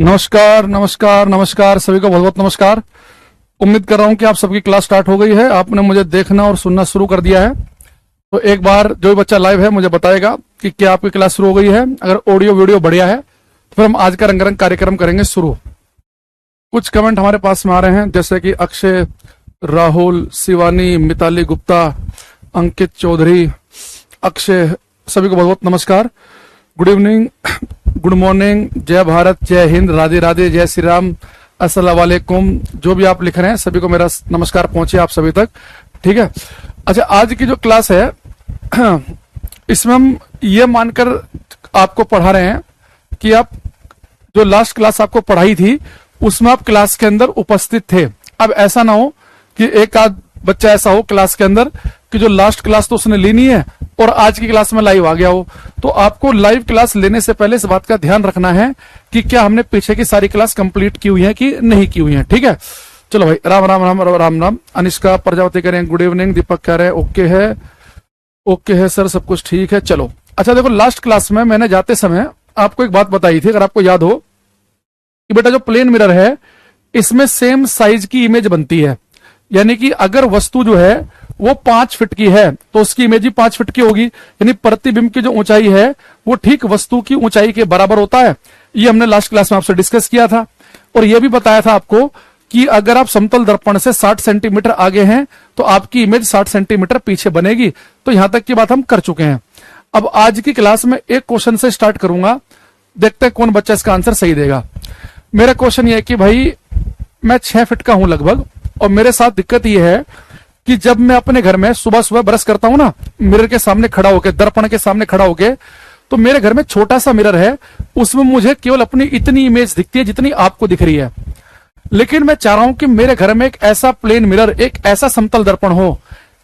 नमस्कार नमस्कार नमस्कार सभी को बहुत बहुत नमस्कार। उम्मीद कर रहा हूं कि आप सबकी क्लास स्टार्ट हो गई है। आपने मुझे देखना और सुनना शुरू कर दिया है। तो एक बार जो भी बच्चा लाइव है मुझे बताएगा कि क्या आपकी क्लास शुरू हो गई है। अगर ऑडियो वीडियो बढ़िया है तो फिर हम आज का रंगारंग कार्यक्रम करेंगे शुरू। कुछ कमेंट हमारे पास में आ रहे हैं जैसे कि अक्षय, राहुल, शिवानी, मिताली गुप्ता, अंकित चौधरी, अक्षय, सभी को बहुत बहुत नमस्कार। गुड इवनिंग, गुड मॉर्निंग, जय भारत, जय हिंद, राधे राधे, जय श्री राम, अस्सलाम वालेकुम। जो भी आप लिख रहे हैं सभी को मेरा नमस्कार पहुंचे आप सभी तक, ठीक है। अच्छा, आज की जो क्लास है इसमें हम ये मानकर आपको पढ़ा रहे हैं कि आप जो लास्ट क्लास आपको पढ़ाई थी उसमें आप क्लास के अंदर उपस्थित थे। अब ऐसा ना हो कि एक आध बच्चा ऐसा हो क्लास के अंदर कि जो लास्ट क्लास तो उसने ली नहीं है और आज की क्लास में लाइव आ गया हो। तो आपको लाइव क्लास लेने से पहले इस बात का ध्यान रखना है कि क्या हमने पीछे की सारी क्लास कंप्लीट की हुई है कि नहीं की हुई है, ठीक है। चलो भाई, राम राम राम राम राम राम। अनिष्का प्रजापति कह रहे हैं गुड इवनिंग, दीपक कह रहे हैं ओके है सर, सब कुछ ठीक है। चलो अच्छा, देखो लास्ट क्लास में मैंने जाते समय आपको एक बात बताई थी, अगर आपको याद हो, कि बेटा जो प्लेन मिरर है इसमें सेम साइज की इमेज बनती है। यानी कि अगर वस्तु जो है वो 5 फीट की है तो उसकी इमेज भी 5 फीट की होगी। यानी प्रतिबिंब की जो ऊंचाई है वो ठीक वस्तु की ऊंचाई के बराबर होता है। ये हमने लास्ट क्लास में आपसे डिस्कस किया था। और ये भी बताया था आपको कि अगर आप समतल दर्पण से 60 सेंटीमीटर आगे हैं तो आपकी इमेज 60 सेंटीमीटर पीछे बनेगी। तो यहां तक की बात हम कर चुके हैं। अब आज की क्लास में एक क्वेश्चन से स्टार्ट करूंगा, देखते हैं कौन बच्चा इसका आंसर सही देगा। मेरा क्वेश्चन ये है कि भाई मैं 6 फीट का हूं लगभग, और मेरे साथ दिक्कत यह है कि जब मैं अपने घर में सुबह सुबह ब्रश करता हूं ना, मिरर के सामने खड़ा होके, दर्पण के सामने खड़ा होके, तो मेरे घर में छोटा सा मिरर है, उसमें मुझे केवल अपनी इतनी इमेज दिखती है जितनी आपको दिख रही है। लेकिन मैं चाह रहा हूं कि मेरे घर में एक ऐसा प्लेन मिरर, एक ऐसा समतल दर्पण हो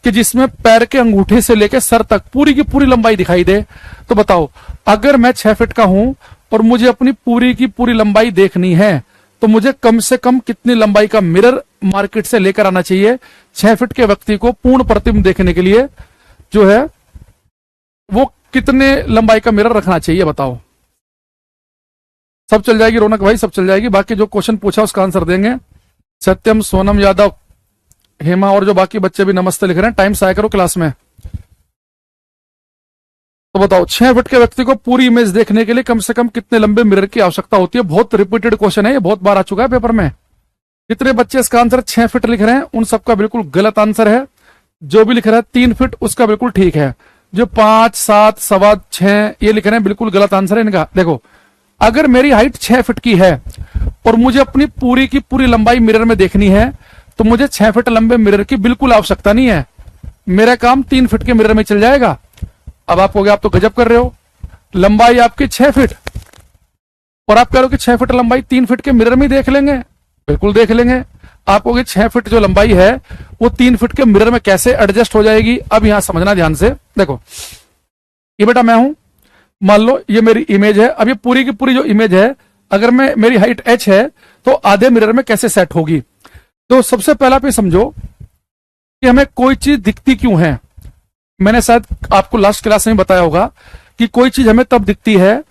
कि जिसमें पैर के अंगूठे से लेकर सर तक पूरी की पूरी लंबाई दिखाई दे। तो बताओ, अगर मैं 6 फीट का हूं और मुझे अपनी पूरी की पूरी लंबाई देखनी है तो मुझे कम से कम कितनी लंबाई का मिरर मार्केट से लेकर आना चाहिए 6 फीट के व्यक्ति को पूर्ण प्रतिबिंब देखने के लिए? जो है वो कितने लंबाई का मिरर रखना चाहिए बताओ। सब चल जाएगी रौनक भाई, सब चल जाएगी। बाकी जो क्वेश्चन पूछा उसका आंसर देंगे। सत्यम, सोनम यादव, हेमा और जो बाकी बच्चे भी नमस्ते लिख रहे हैं। टाइम से आया करो क्लास में। तो बताओ, 6 फीट के व्यक्ति को पूरी इमेज देखने के लिए कम से कम कितने लंबे मिरर की आवश्यकता होती है? बहुत रिपीटेड क्वेश्चन है, ये बहुत बार आ चुका है पेपर में। जितने बच्चे इसका आंसर 6 फीट लिख रहे हैं उन सबका बिल्कुल गलत आंसर है। जो भी लिख रहा है 3 फीट उसका बिल्कुल ठीक है। जो 5, 7, सवा 6 ये लिख रहे हैं बिल्कुल गलत आंसर है इनका। देखो, अगर मेरी हाइट 6 फीट की है और मुझे अपनी पूरी की पूरी लंबाई मिरर में देखनी है तो मुझे 6 फीट लंबे मिरर की बिल्कुल आवश्यकता नहीं है। मेरा काम 3 फीट के मिरर में चल जाएगा। अब आप कहोगे आप तो गजब कर रहे हो, लंबाई आपकी 6 फीट और आप कह रहे हो कि 6 फीट लंबाई 3 फीट के मिरर में देख लेंगे। बिल्कुल देख लेंगे। आप कहोगे 6 फीट जो लंबाई है वो 3 फीट के मिरर में कैसे एडजस्ट हो जाएगी? अब यहां समझना ध्यान से। देखो, ये बेटा मैं हूं, मान लो ये मेरी इमेज है। अब ये पूरी की पूरी जो इमेज है, अगर मैं मेरी हाइट h है तो आधे मिरर में कैसे सेट होगी? तो सबसे पहला आप ये समझो कि हमें कोई चीज दिखती क्यों है। मैंने शायद आपको लास्ट क्लास में बताया होगा कि कोई चीज हमें तब दिखती है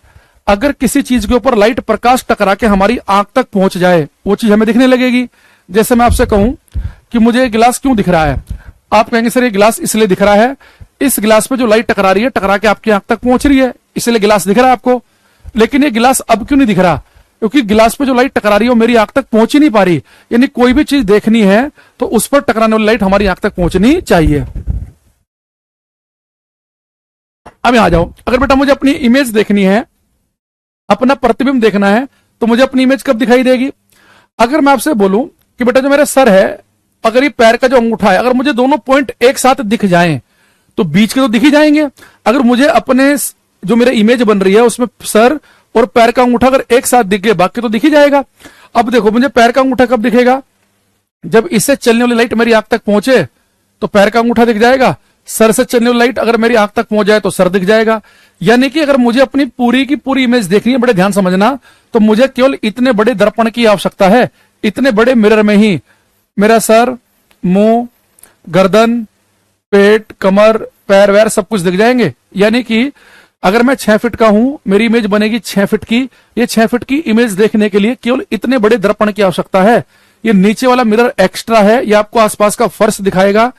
अगर किसी चीज के ऊपर लाइट प्रकाश टकरा के हमारी आंख तक पहुंच जाए, वो चीज हमें दिखने लगेगी। जैसे मैं आपसे कहूं कि मुझे ये गिलास क्यों दिख रहा है, आप कहेंगे सर ये गिलास इसलिए दिख रहा है, इस गिलास पे जो लाइट टकरा रही है, टकरा के आपकी आंख तक पहुंच रही है, इसलिए गिलास दिख रहा है आपको। लेकिन ये गिलास अब क्यों नहीं दिख रहा? क्योंकि गिलास पे जो लाइट टकरा रही है वो मेरी आंख तक पहुंच ही नहीं पा रही। यानी कोई भी चीज देखनी है तो उस पर टकराने वाली लाइट हमारी आंख तक पहुंचनी चाहिए। अब यहां आ जाओ, अगर बेटा मुझे अपनी इमेज देखनी है, अपना प्रतिबिंब देखना है, तो मुझे अपनी इमेज कब दिखाई देगी? अगर मैं आपसे बोलूं कि बेटा जो मेरा सर है, अगर ये पैर का जो अंगूठा है, अगर मुझे दोनों पॉइंट एक साथ दिख जाएं तो बीच के तो दिख ही जाएंगे। अगर मुझे अपने जो मेरा इमेज बन रही है उसमें सर और पैर का अंगूठा अगर एक साथ दिख गए, बाकी तो दिख ही जाएगा। अब देखो, मुझे पैर का अंगूठा कब दिखेगा? जब इससे चलने वाली लाइट मेरी आंख तक पहुंचे तो पैर का अंगूठा दिख जाएगा। सर से चलने वाली लाइट अगर मेरी आंख तक पहुंच जाए तो सर दिख जाएगा। यानी कि अगर मुझे अपनी पूरी की पूरी इमेज देखनी है, बड़े ध्यान समझना, तो मुझे केवल इतने बड़े दर्पण की आवश्यकता है। इतने बड़े मिरर में ही मेरा सर, मुंह, गर्दन, पेट, कमर, पैर वैर सब कुछ दिख जाएंगे। यानी कि अगर मैं 6 फीट का हूं, मेरी इमेज बनेगी 6 फीट की। ये 6 फीट की इमेज देखने के लिए केवल इतने बड़े दर्पण की आवश्यकता है। ये नीचे वाला मिरर एक्स्ट्रा है, ये आपको आसपास का फर्श दिखाएगा।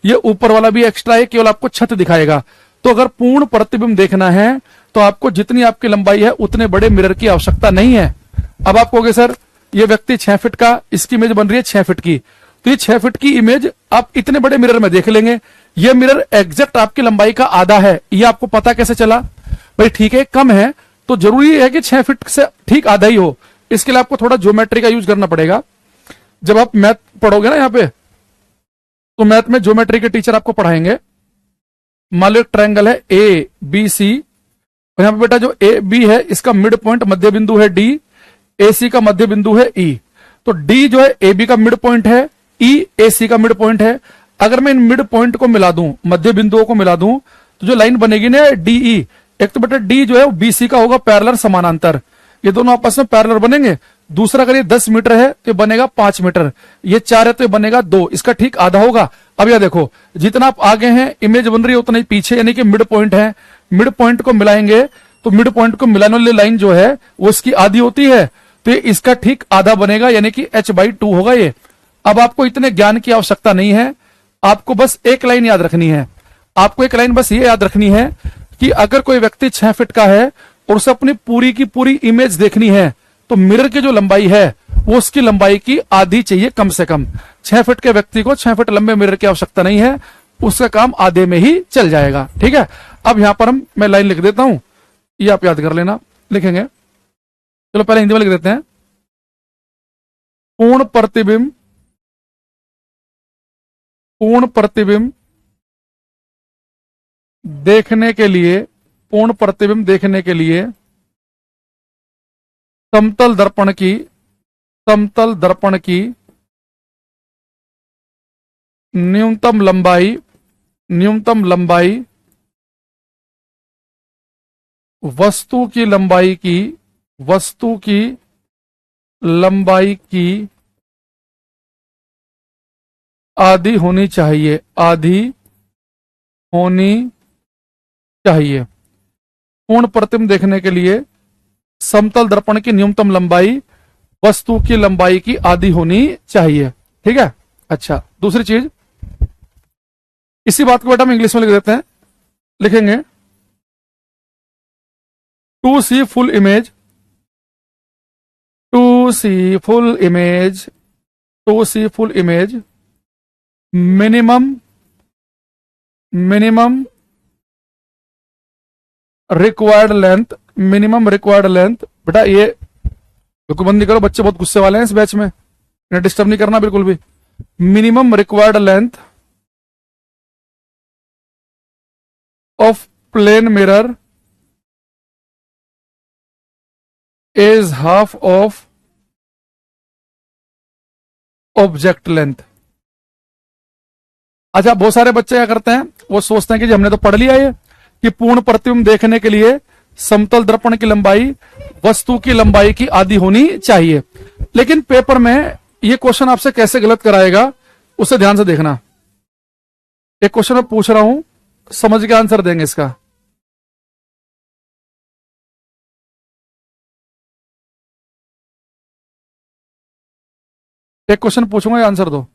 ये ऊपर वाला भी एक्स्ट्रा है, केवल आपको छत दिखाएगा। तो अगर पूर्ण प्रतिबिंब देखना है तो आपको जितनी आपकी लंबाई है उतने बड़े मिरर की आवश्यकता नहीं है। अब आप कहोगे सर ये व्यक्ति 6 फीट का, इसकी इमेज बन रही है 6 फीट की, तो ये 6 फीट की इमेज आप इतने बड़े मिरर में देख लेंगे। ये मिरर एग्जैक्ट आपकी लंबाई का आधा है, ये आपको पता कैसे चला? भाई ठीक है, कम है तो जरूरी है कि 6 फीट से ठीक आधा ही हो। इसके लिए आपको थोड़ा ज्योमेट्री का यूज करना पड़ेगा। जब आप मैथ पढ़ोगे ना यहाँ पे, तो मैथ में ज्योमेट्री के टीचर आपको पढ़ाएंगे। मान लो एक ट्रायंगल है ए बी सी, और यहां पे बेटा जो ए बी है इसका मिड पॉइंट मध्य बिंदु है डी, ए सी का मध्य बिंदु है ई। तो डी जो है ए बी का मिड पॉइंट है, ई ए सी का मिड पॉइंट है। अगर मैं इन मिड पॉइंट को मिला दूं, मध्य बिंदुओं को मिला दूं, तो जो लाइन बनेगी ना डी ई, एक तो बेटा डी जो है बी सी का होगा पैरेलल समानांतर, ये दोनों आपस में पैरेलल बनेंगे। दूसरा अगर ये 10 मीटर है तो ये बनेगा 5 मीटर, ये 4 है तो ये बनेगा 2, इसका ठीक आधा होगा। अब यह देखो, जितना आप आगे हैं इमेज बन रही है उतना ही पीछे, यानी कि मिड पॉइंट है। मिड पॉइंट को मिलाएंगे तो मिड पॉइंट को मिलाने वाली लाइन जो है वो इसकी आधी होती है, तो ये इसका ठीक आधा बनेगा, यानी कि h/2 होगा ये। अब आपको इतने ज्ञान की आवश्यकता नहीं है, आपको बस एक लाइन याद रखनी है। आपको एक लाइन बस ये याद रखनी है कि अगर कोई व्यक्ति 6 फीट का है और उसे अपनी पूरी की पूरी इमेज देखनी है, तो मिरर की जो लंबाई है वो उसकी लंबाई की आधी चाहिए कम से कम। 6 फीट के व्यक्ति को 6 फीट लंबे मिरर की आवश्यकता नहीं है, उसका काम आधे में ही चल जाएगा। ठीक है, अब यहां पर मैं लाइन लिख देता हूं, ये आप याद कर लेना, लिखेंगे। चलो पहले हिंदी में लिख देते हैं। पूर्ण प्रतिबिंब, पूर्ण प्रतिबिंब देखने के लिए, पूर्ण प्रतिबिंब देखने के लिए समतल दर्पण की, समतल दर्पण की न्यूनतम लंबाई, न्यूनतम लंबाई वस्तु की लंबाई की, वस्तु की लंबाई की आधी होनी चाहिए, आधी होनी चाहिए। पूर्ण प्रतिबिंब देखने के लिए समतल दर्पण की न्यूनतम लंबाई वस्तु की लंबाई की आधी होनी चाहिए। ठीक है, अच्छा दूसरी चीज, इसी बात को बेटा हम इंग्लिश में लिख देते हैं, लिखेंगे to see full image, to see full image, to see full image minimum, minimum required length, minimum required length. बेटा ये बिल्कुल बंद नहीं करो, बच्चे बहुत गुस्से वाले हैं इस बैच में, इन्हें डिस्टर्ब नहीं करना बिल्कुल भी। Minimum required length of plane mirror is half of object length. अच्छा, बहुत सारे बच्चे क्या करते हैं, वो सोचते हैं कि जी हमने तो पढ़ लिया ये कि पूर्ण प्रतिबिंब देखने के लिए समतल दर्पण की लंबाई वस्तु की लंबाई की आधी होनी चाहिए। लेकिन पेपर में ये क्वेश्चन आपसे कैसे गलत कराएगा उसे ध्यान से देखना। एक क्वेश्चन मैं पूछ रहा हूं, समझ के आंसर देंगे इसका। एक क्वेश्चन पूछूंगा, आंसर दो।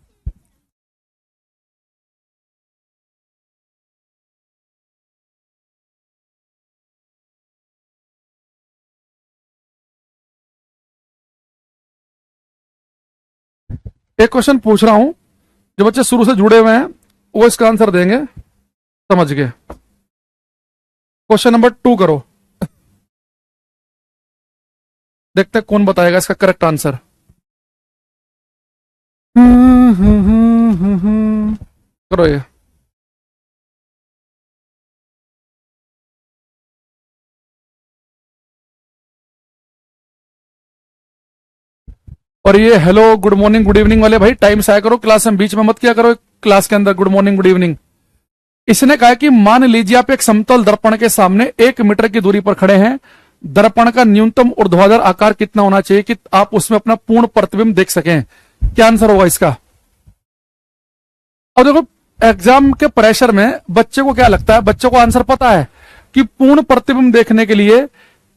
एक क्वेश्चन पूछ रहा हूं, जो बच्चे शुरू से जुड़े हुए हैं वो इसका आंसर देंगे, समझ गए। क्वेश्चन नंबर 2 करो, देखते हैं कौन बताएगा इसका करेक्ट आंसर। करो ये। और ये hello good morning good evening वाले भाई टाइम से आया करो, क्लास में बीच में मत किया करो क्लास के अंदर गुड मॉर्निंग गुड इवनिंग। इसने कहा कि मान लीजिए आप एक समतल दर्पण के सामने 1 मीटर की दूरी पर खड़े हैं, दर्पण का न्यूनतम ऊर्ध्वाधर आकार कितना होना चाहिए कि आप उसमें अपना पूर्ण प्रतिबिंब देख सकें। क्या आंसर होगा इसका? अब देखो एग्जाम के प्रेशर में बच्चे को क्या लगता है, बच्चों को आंसर पता है, कि पूर्ण प्रतिबिंब देखने के लिए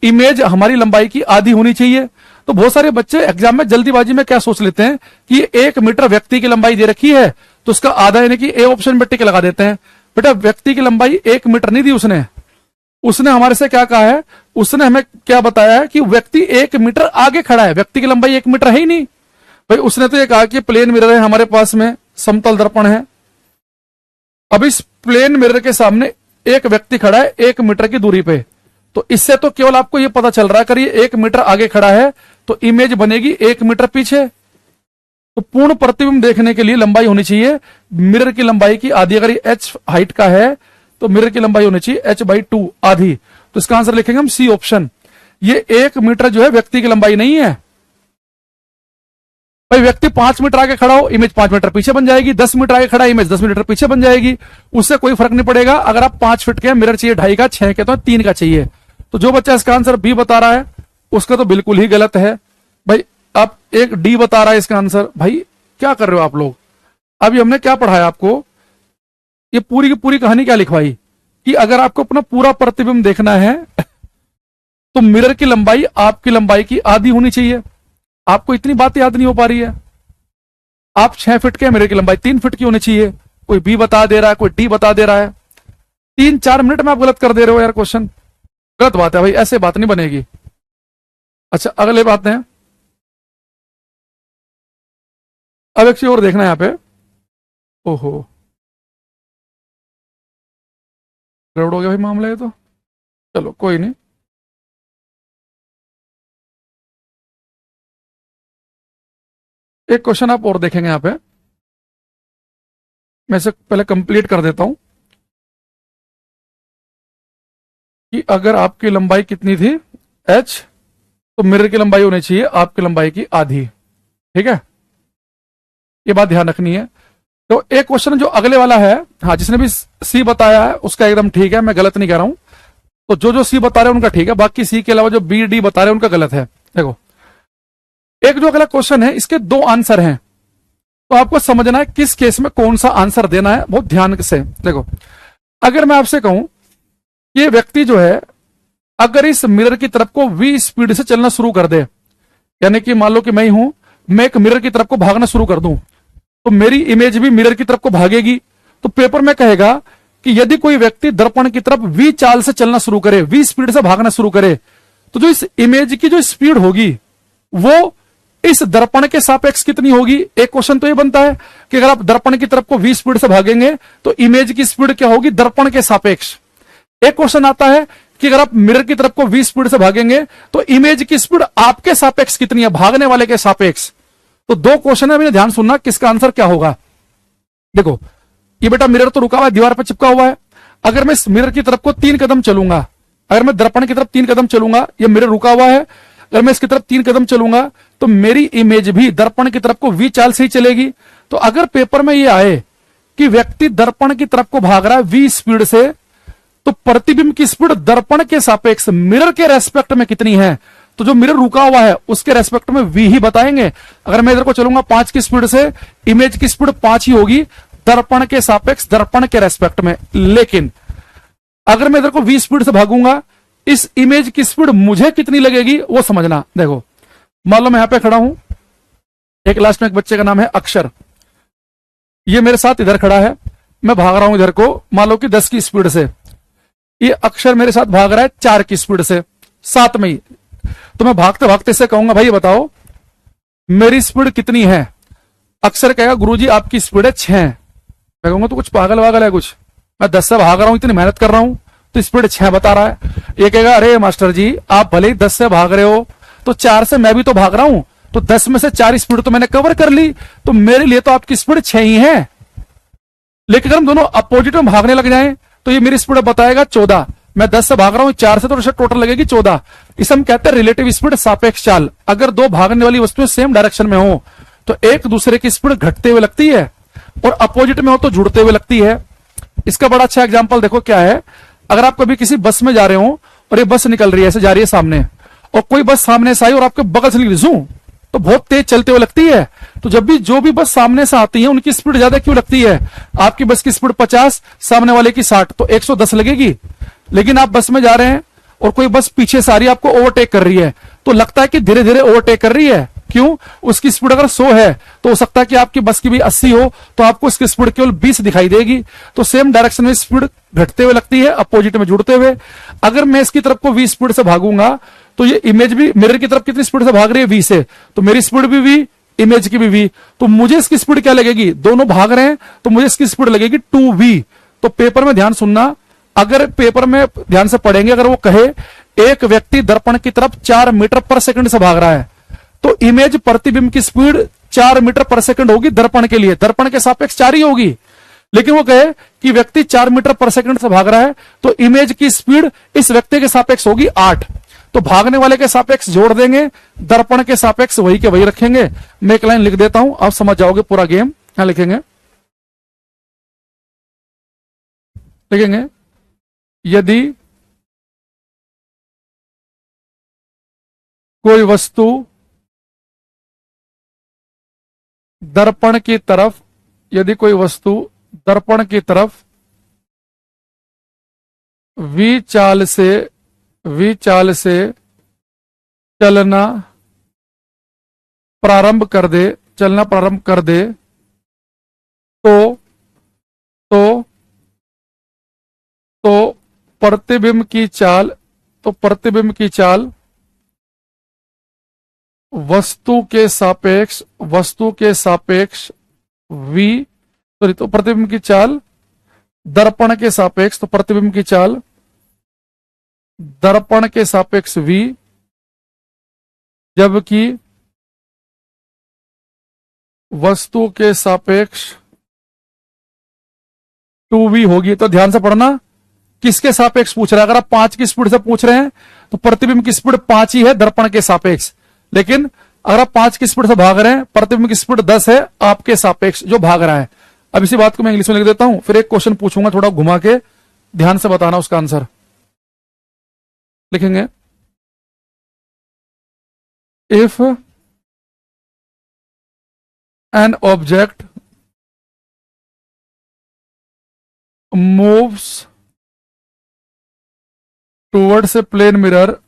इमेज हमारी लंबाई की आधी होनी चाहिए। तो बहुत सारे बच्चे एग्जाम में जल्दीबाजी में क्या सोच लेते हैं कि 1 मीटर व्यक्ति की लंबाई दे रखी है तो उसका आधा यानी कि ए ऑप्शन में टिक लगा देते हैं। बेटा व्यक्ति की लंबाई 1 मीटर नहीं दी उसने हमारे से क्या कहा है, उसने हमें क्या बताया है कि व्यक्ति 1 मीटर आगे खड़ा है, व्यक्ति की लंबाई 1 मीटर है ही नहीं। भाई उसने तो ये कहा कि प्लेन मिरर है हमारे पास में, समतल दर्पण है। अब इस प्लेन मिरर के सामने एक व्यक्ति खड़ा है 1 मीटर की दूरी पे, तो इससे तो केवल आपको ये पता चल रहा है, अगर ये 1 मीटर आगे खड़ा है तो इमेज बनेगी 1 मीटर पीछे। तो पूर्ण प्रतिबिंब देखने के लिए लंबाई होनी चाहिए मिरर की लंबाई की आधी। अगर ये h हाइट का है तो मिरर की लंबाई होनी चाहिए h/2 आधी। तो इसका आंसर लिखेंगे हम सी ऑप्शन। ये 1 मीटर जो है व्यक्ति की लंबाई नहीं है। भाई व्यक्ति 5 मीटर आगे खड़ा हो, इमेज 5 मीटर पीछे बन जाएगी। 10 मीटर आगे खड़ा, इमेज 10 मीटर पीछे बन जाएगी। उससे कोई फर्क नहीं पड़ेगा। अगर आप 5 फीट के मिरर चाहिए 2.5 का, 6 के तो 3 का चाहिए। तो जो बच्चा इसका आंसर बी बता रहा है उसका तो बिल्कुल ही गलत है। भाई आप एक डी बता रहा है इसका आंसर। भाई क्या कर रहे हो आप लोग? अभी हमने क्या पढ़ाया आपको, ये पूरी की पूरी कहानी क्या लिखवाई कि अगर आपको अपना पूरा प्रतिबिंब देखना है तो मिरर की लंबाई आपकी लंबाई की आधी होनी चाहिए। आपको इतनी बात याद नहीं हो पा रही है। आप 6 फीट के, मिरर की लंबाई 3 फीट की होनी चाहिए। कोई बी बता दे रहा है, कोई डी बता दे रहा है। 3-4 मिनट में आप गलत कर दे रहे हो यार क्वेश्चन। गलत बात है भाई, ऐसे बात नहीं बनेगी। अच्छा अगले बात है, अब एक चीज और देखना है यहां पे। ओहो गड़बड़ हो गया भाई मामला है तो चलो कोई नहीं। एक क्वेश्चन आप और देखेंगे यहां पे, मैं इसे पहले कंप्लीट कर देता हूं कि अगर आपकी लंबाई कितनी थी h, तो मिरर की लंबाई होनी चाहिए आपकी लंबाई की आधी। ठीक है, ये बात ध्यान रखनी है। तो एक क्वेश्चन जो अगले वाला है, हाँ जिसने भी सी बताया है उसका एकदम ठीक है, मैं गलत नहीं कह रहा हूं। तो जो सी बता रहे हैं उनका ठीक है, बाकी सी के अलावा जो बी डी बता रहे हैं उनका गलत है। देखो एक जो अगला क्वेश्चन है इसके 2 आंसर हैं, तो आपको समझना है किस केस में कौन सा आंसर देना है, बहुत ध्यान से। देखो अगर मैं आपसे कहूं ये व्यक्ति जो है अगर इस मिरर की तरफ को v स्पीड से चलना शुरू कर दे, यानी कि मान लो कि मैं हूं, मैं एक मिरर की तरफ को भागना शुरू कर दूं तो मेरी इमेज भी मिरर की तरफ को भागेगी। तो पेपर में कहेगा कि यदि कोई व्यक्ति दर्पण की तरफ v चाल से चलना शुरू करे, v स्पीड से भागना शुरू करे, तो जो इस इमेज की जो स्पीड होगी वो इस दर्पण के सापेक्ष कितनी होगी। एक क्वेश्चन तो ये बनता है कि अगर आप दर्पण की तरफ को v स्पीड से भागेंगे तो इमेज की स्पीड क्या होगी दर्पण के सापेक्ष। एक क्वेश्चन आता है कि अगर आप मिरर की तरफ को v स्पीड से भागेंगे तो इमेज की स्पीड आपके सापेक्ष कितनी है, भागने वाले के सापेक्ष। तो 2 क्वेश्चन है, ध्यान सुनना किसका आंसर क्या होगा। देखो ये बेटा मिरर तो रुका हुआ है, दीवार पर चिपका हुआ है। अगर मैं इस मिरर की तरफ को 3 कदम चलूंगा, अगर मैं दर्पण की तरफ 3 कदम चलूंगा, ये मिरर रुका हुआ है, अगर मैं इसकी तरफ 3 कदम चलूंगा तो मेरी इमेज भी दर्पण की तरफ को v चाल से ही चलेगी। तो अगर पेपर में ये आए कि व्यक्ति दर्पण की तरफ को भाग रहा है v स्पीड से, तो प्रतिबिंब की स्पीड दर्पण के सापेक्ष मिरर के रेस्पेक्ट में कितनी है, तो जो मिरर रुका हुआ है उसके रेस्पेक्ट में v ही बताएंगे। अगर मैं इधर को चलूंगा 5 की स्पीड से, इमेज की स्पीड 5 ही होगी दर्पण के सापेक्ष दर्पण के रेस्पेक्ट में। लेकिन अगर मैं इधर को v स्पीड से भागूंगा, इस इमेज की स्पीड मुझे कितनी लगेगी वो समझना। देखो मान लो मैं यहां पे खड़ा हूं, एक क्लास में एक बच्चे का नाम है अक्षर, ये मेरे साथ इधर खड़ा है, मैं भाग रहा हूं इधर को मान लो कि 10 की स्पीड से, ये अक्षर मेरे साथ भाग रहा है 4 की स्पीड से, साथ में ही। तो मैं भागते भागते से कहूंगा भाई बताओ मेरी स्पीड कितनी है। अक्षर कहेगा गुरुजी आपकी स्पीड है 6। मैं कहूंगा तो कुछ पागल वागल है कुछ, मैं 10 से भाग रहा हूं, इतनी मेहनत कर रहा हूं तो स्पीड 6 बता रहा है। ये कहेगा अरे मास्टर जी आप भले ही 10 से भाग रहे हो तो 4 से मैं भी तो भाग रहा हूं, तो 10 में से 4 स्पीड तो मैंने कवर कर ली, तो मेरे लिए तो आपकी स्पीड 6 ही है। लेकिन अगर हम दोनों अपोजिट में भागने लग जाएं तो ये मेरी स्पीड बताएगा 14। मैं 10 से भाग रहा हूं 4 से, तो टोटल लगेगी 14। इसे हम कहते हैं रिलेटिव स्पीड, सापेक्ष चाल। अगर 2 भागने वाली वस्तुएं सेम डायरेक्शन में हो तो एक दूसरे की स्पीड घटते हुए लगती है और अपोजिट में हो तो जुड़ते हुए लगती है। इसका बड़ा अच्छा एग्जांपल देखो क्या है। अगर आप कभी किसी बस में जा रहे हो और ये बस निकल रही है, ऐसे जा रही है सामने, और कोई बस सामने से आई और आपके बगल से निकली तो बहुत तेज चलते हुए लगती है। तो जब भी जो भी बस सामने से आती है उनकी स्पीड ज्यादा क्यों लगती है। आपकी बस की स्पीड 50, सामने वाले की 60, तो 110 लगेगी। लेकिन आप बस में जा रहे हैं और कोई बस पीछे से आ रही है, आपको ओवरटेक कर रही है, तो लगता है कि धीरे धीरे ओवरटेक कर रही है। क्यों? उसकी स्पीड अगर 100 है तो हो सकता है कि आपकी बस की भी 80 हो, तो आपको इसकी स्पीड केवल 20 दिखाई देगी। तो सेम डायरेक्शन में स्पीड घटते हुए लगती है, अपोजिट में जुड़ते हुए। अगर मैं इसकी तरफ को 20 स्पीड से भागूंगा तो ये इमेज भी मिरर की तरफ कितनी स्पीड से भाग रही है? 20 से, तो मेरी स्पीड भी v, इमेज की भी v, तो मुझे इसकी स्पीड क्या लगेगी? दोनों भाग रहे हैं तो मुझे इसकी स्पीड लगेगी 2v। तो पेपर में ध्यान सुनना, अगर पेपर में ध्यान से पढ़ेंगे, अगर वो कहे एक व्यक्ति दर्पण की तरफ 4 मीटर पर सेकंड से भाग रहा है, तो इमेज प्रतिबिंब की स्पीड 4 मीटर पर सेकंड होगी दर्पण के लिए, दर्पण के सापेक्ष 4 ही होगी। लेकिन वो कहे कि व्यक्ति 4 मीटर पर सेकंड से भाग रहा है, तो इमेज की स्पीड इस व्यक्ति के सापेक्ष होगी 8। तो भागने वाले के सापेक्ष जोड़ देंगे, दर्पण के सापेक्ष वही के वही रखेंगे। मैं एक लाइन लिख देता हूं, आप समझ जाओगे पूरा गेम। यहां लिखेंगे, यदि कोई वस्तु दर्पण की तरफ, यदि कोई वस्तु दर्पण की तरफ वी चाल से चलना प्रारंभ कर दे, तो तो तो प्रतिबिंब की चाल, वस्तु के सापेक्ष v, सॉरी, तो प्रतिबिंब की चाल दर्पण के सापेक्ष, तो प्रतिबिंब की चाल दर्पण के सापेक्ष v, जबकि वस्तु के सापेक्ष 2v होगी। तो ध्यान से पढ़ना, किसके सापेक्ष पूछ रहा है? अगर आप 5 की स्पीड से पूछ रहे हैं तो प्रतिबिंब की स्पीड 5 ही है दर्पण के सापेक्ष। लेकिन अगर आप 5 की स्पीड से भाग रहे हैं, प्रतिबिंब की स्पीड 10 है आपके सापेक्ष जो भाग रहा है। अब इसी बात को मैं इंग्लिश में लिख देता हूं, फिर एक क्वेश्चन पूछूंगा थोड़ा घुमा के, ध्यान से बताना उसका आंसर। लिखेंगे, if an object moves towards a plane mirror,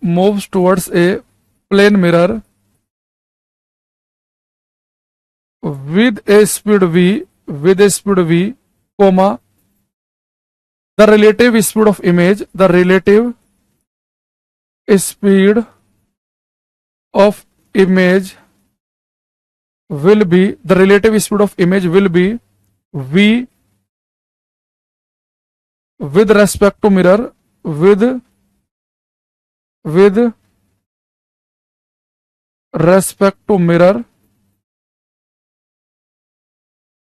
with a speed v, comma, the relative speed of image, will be v with respect to mirror, with respect to mirror,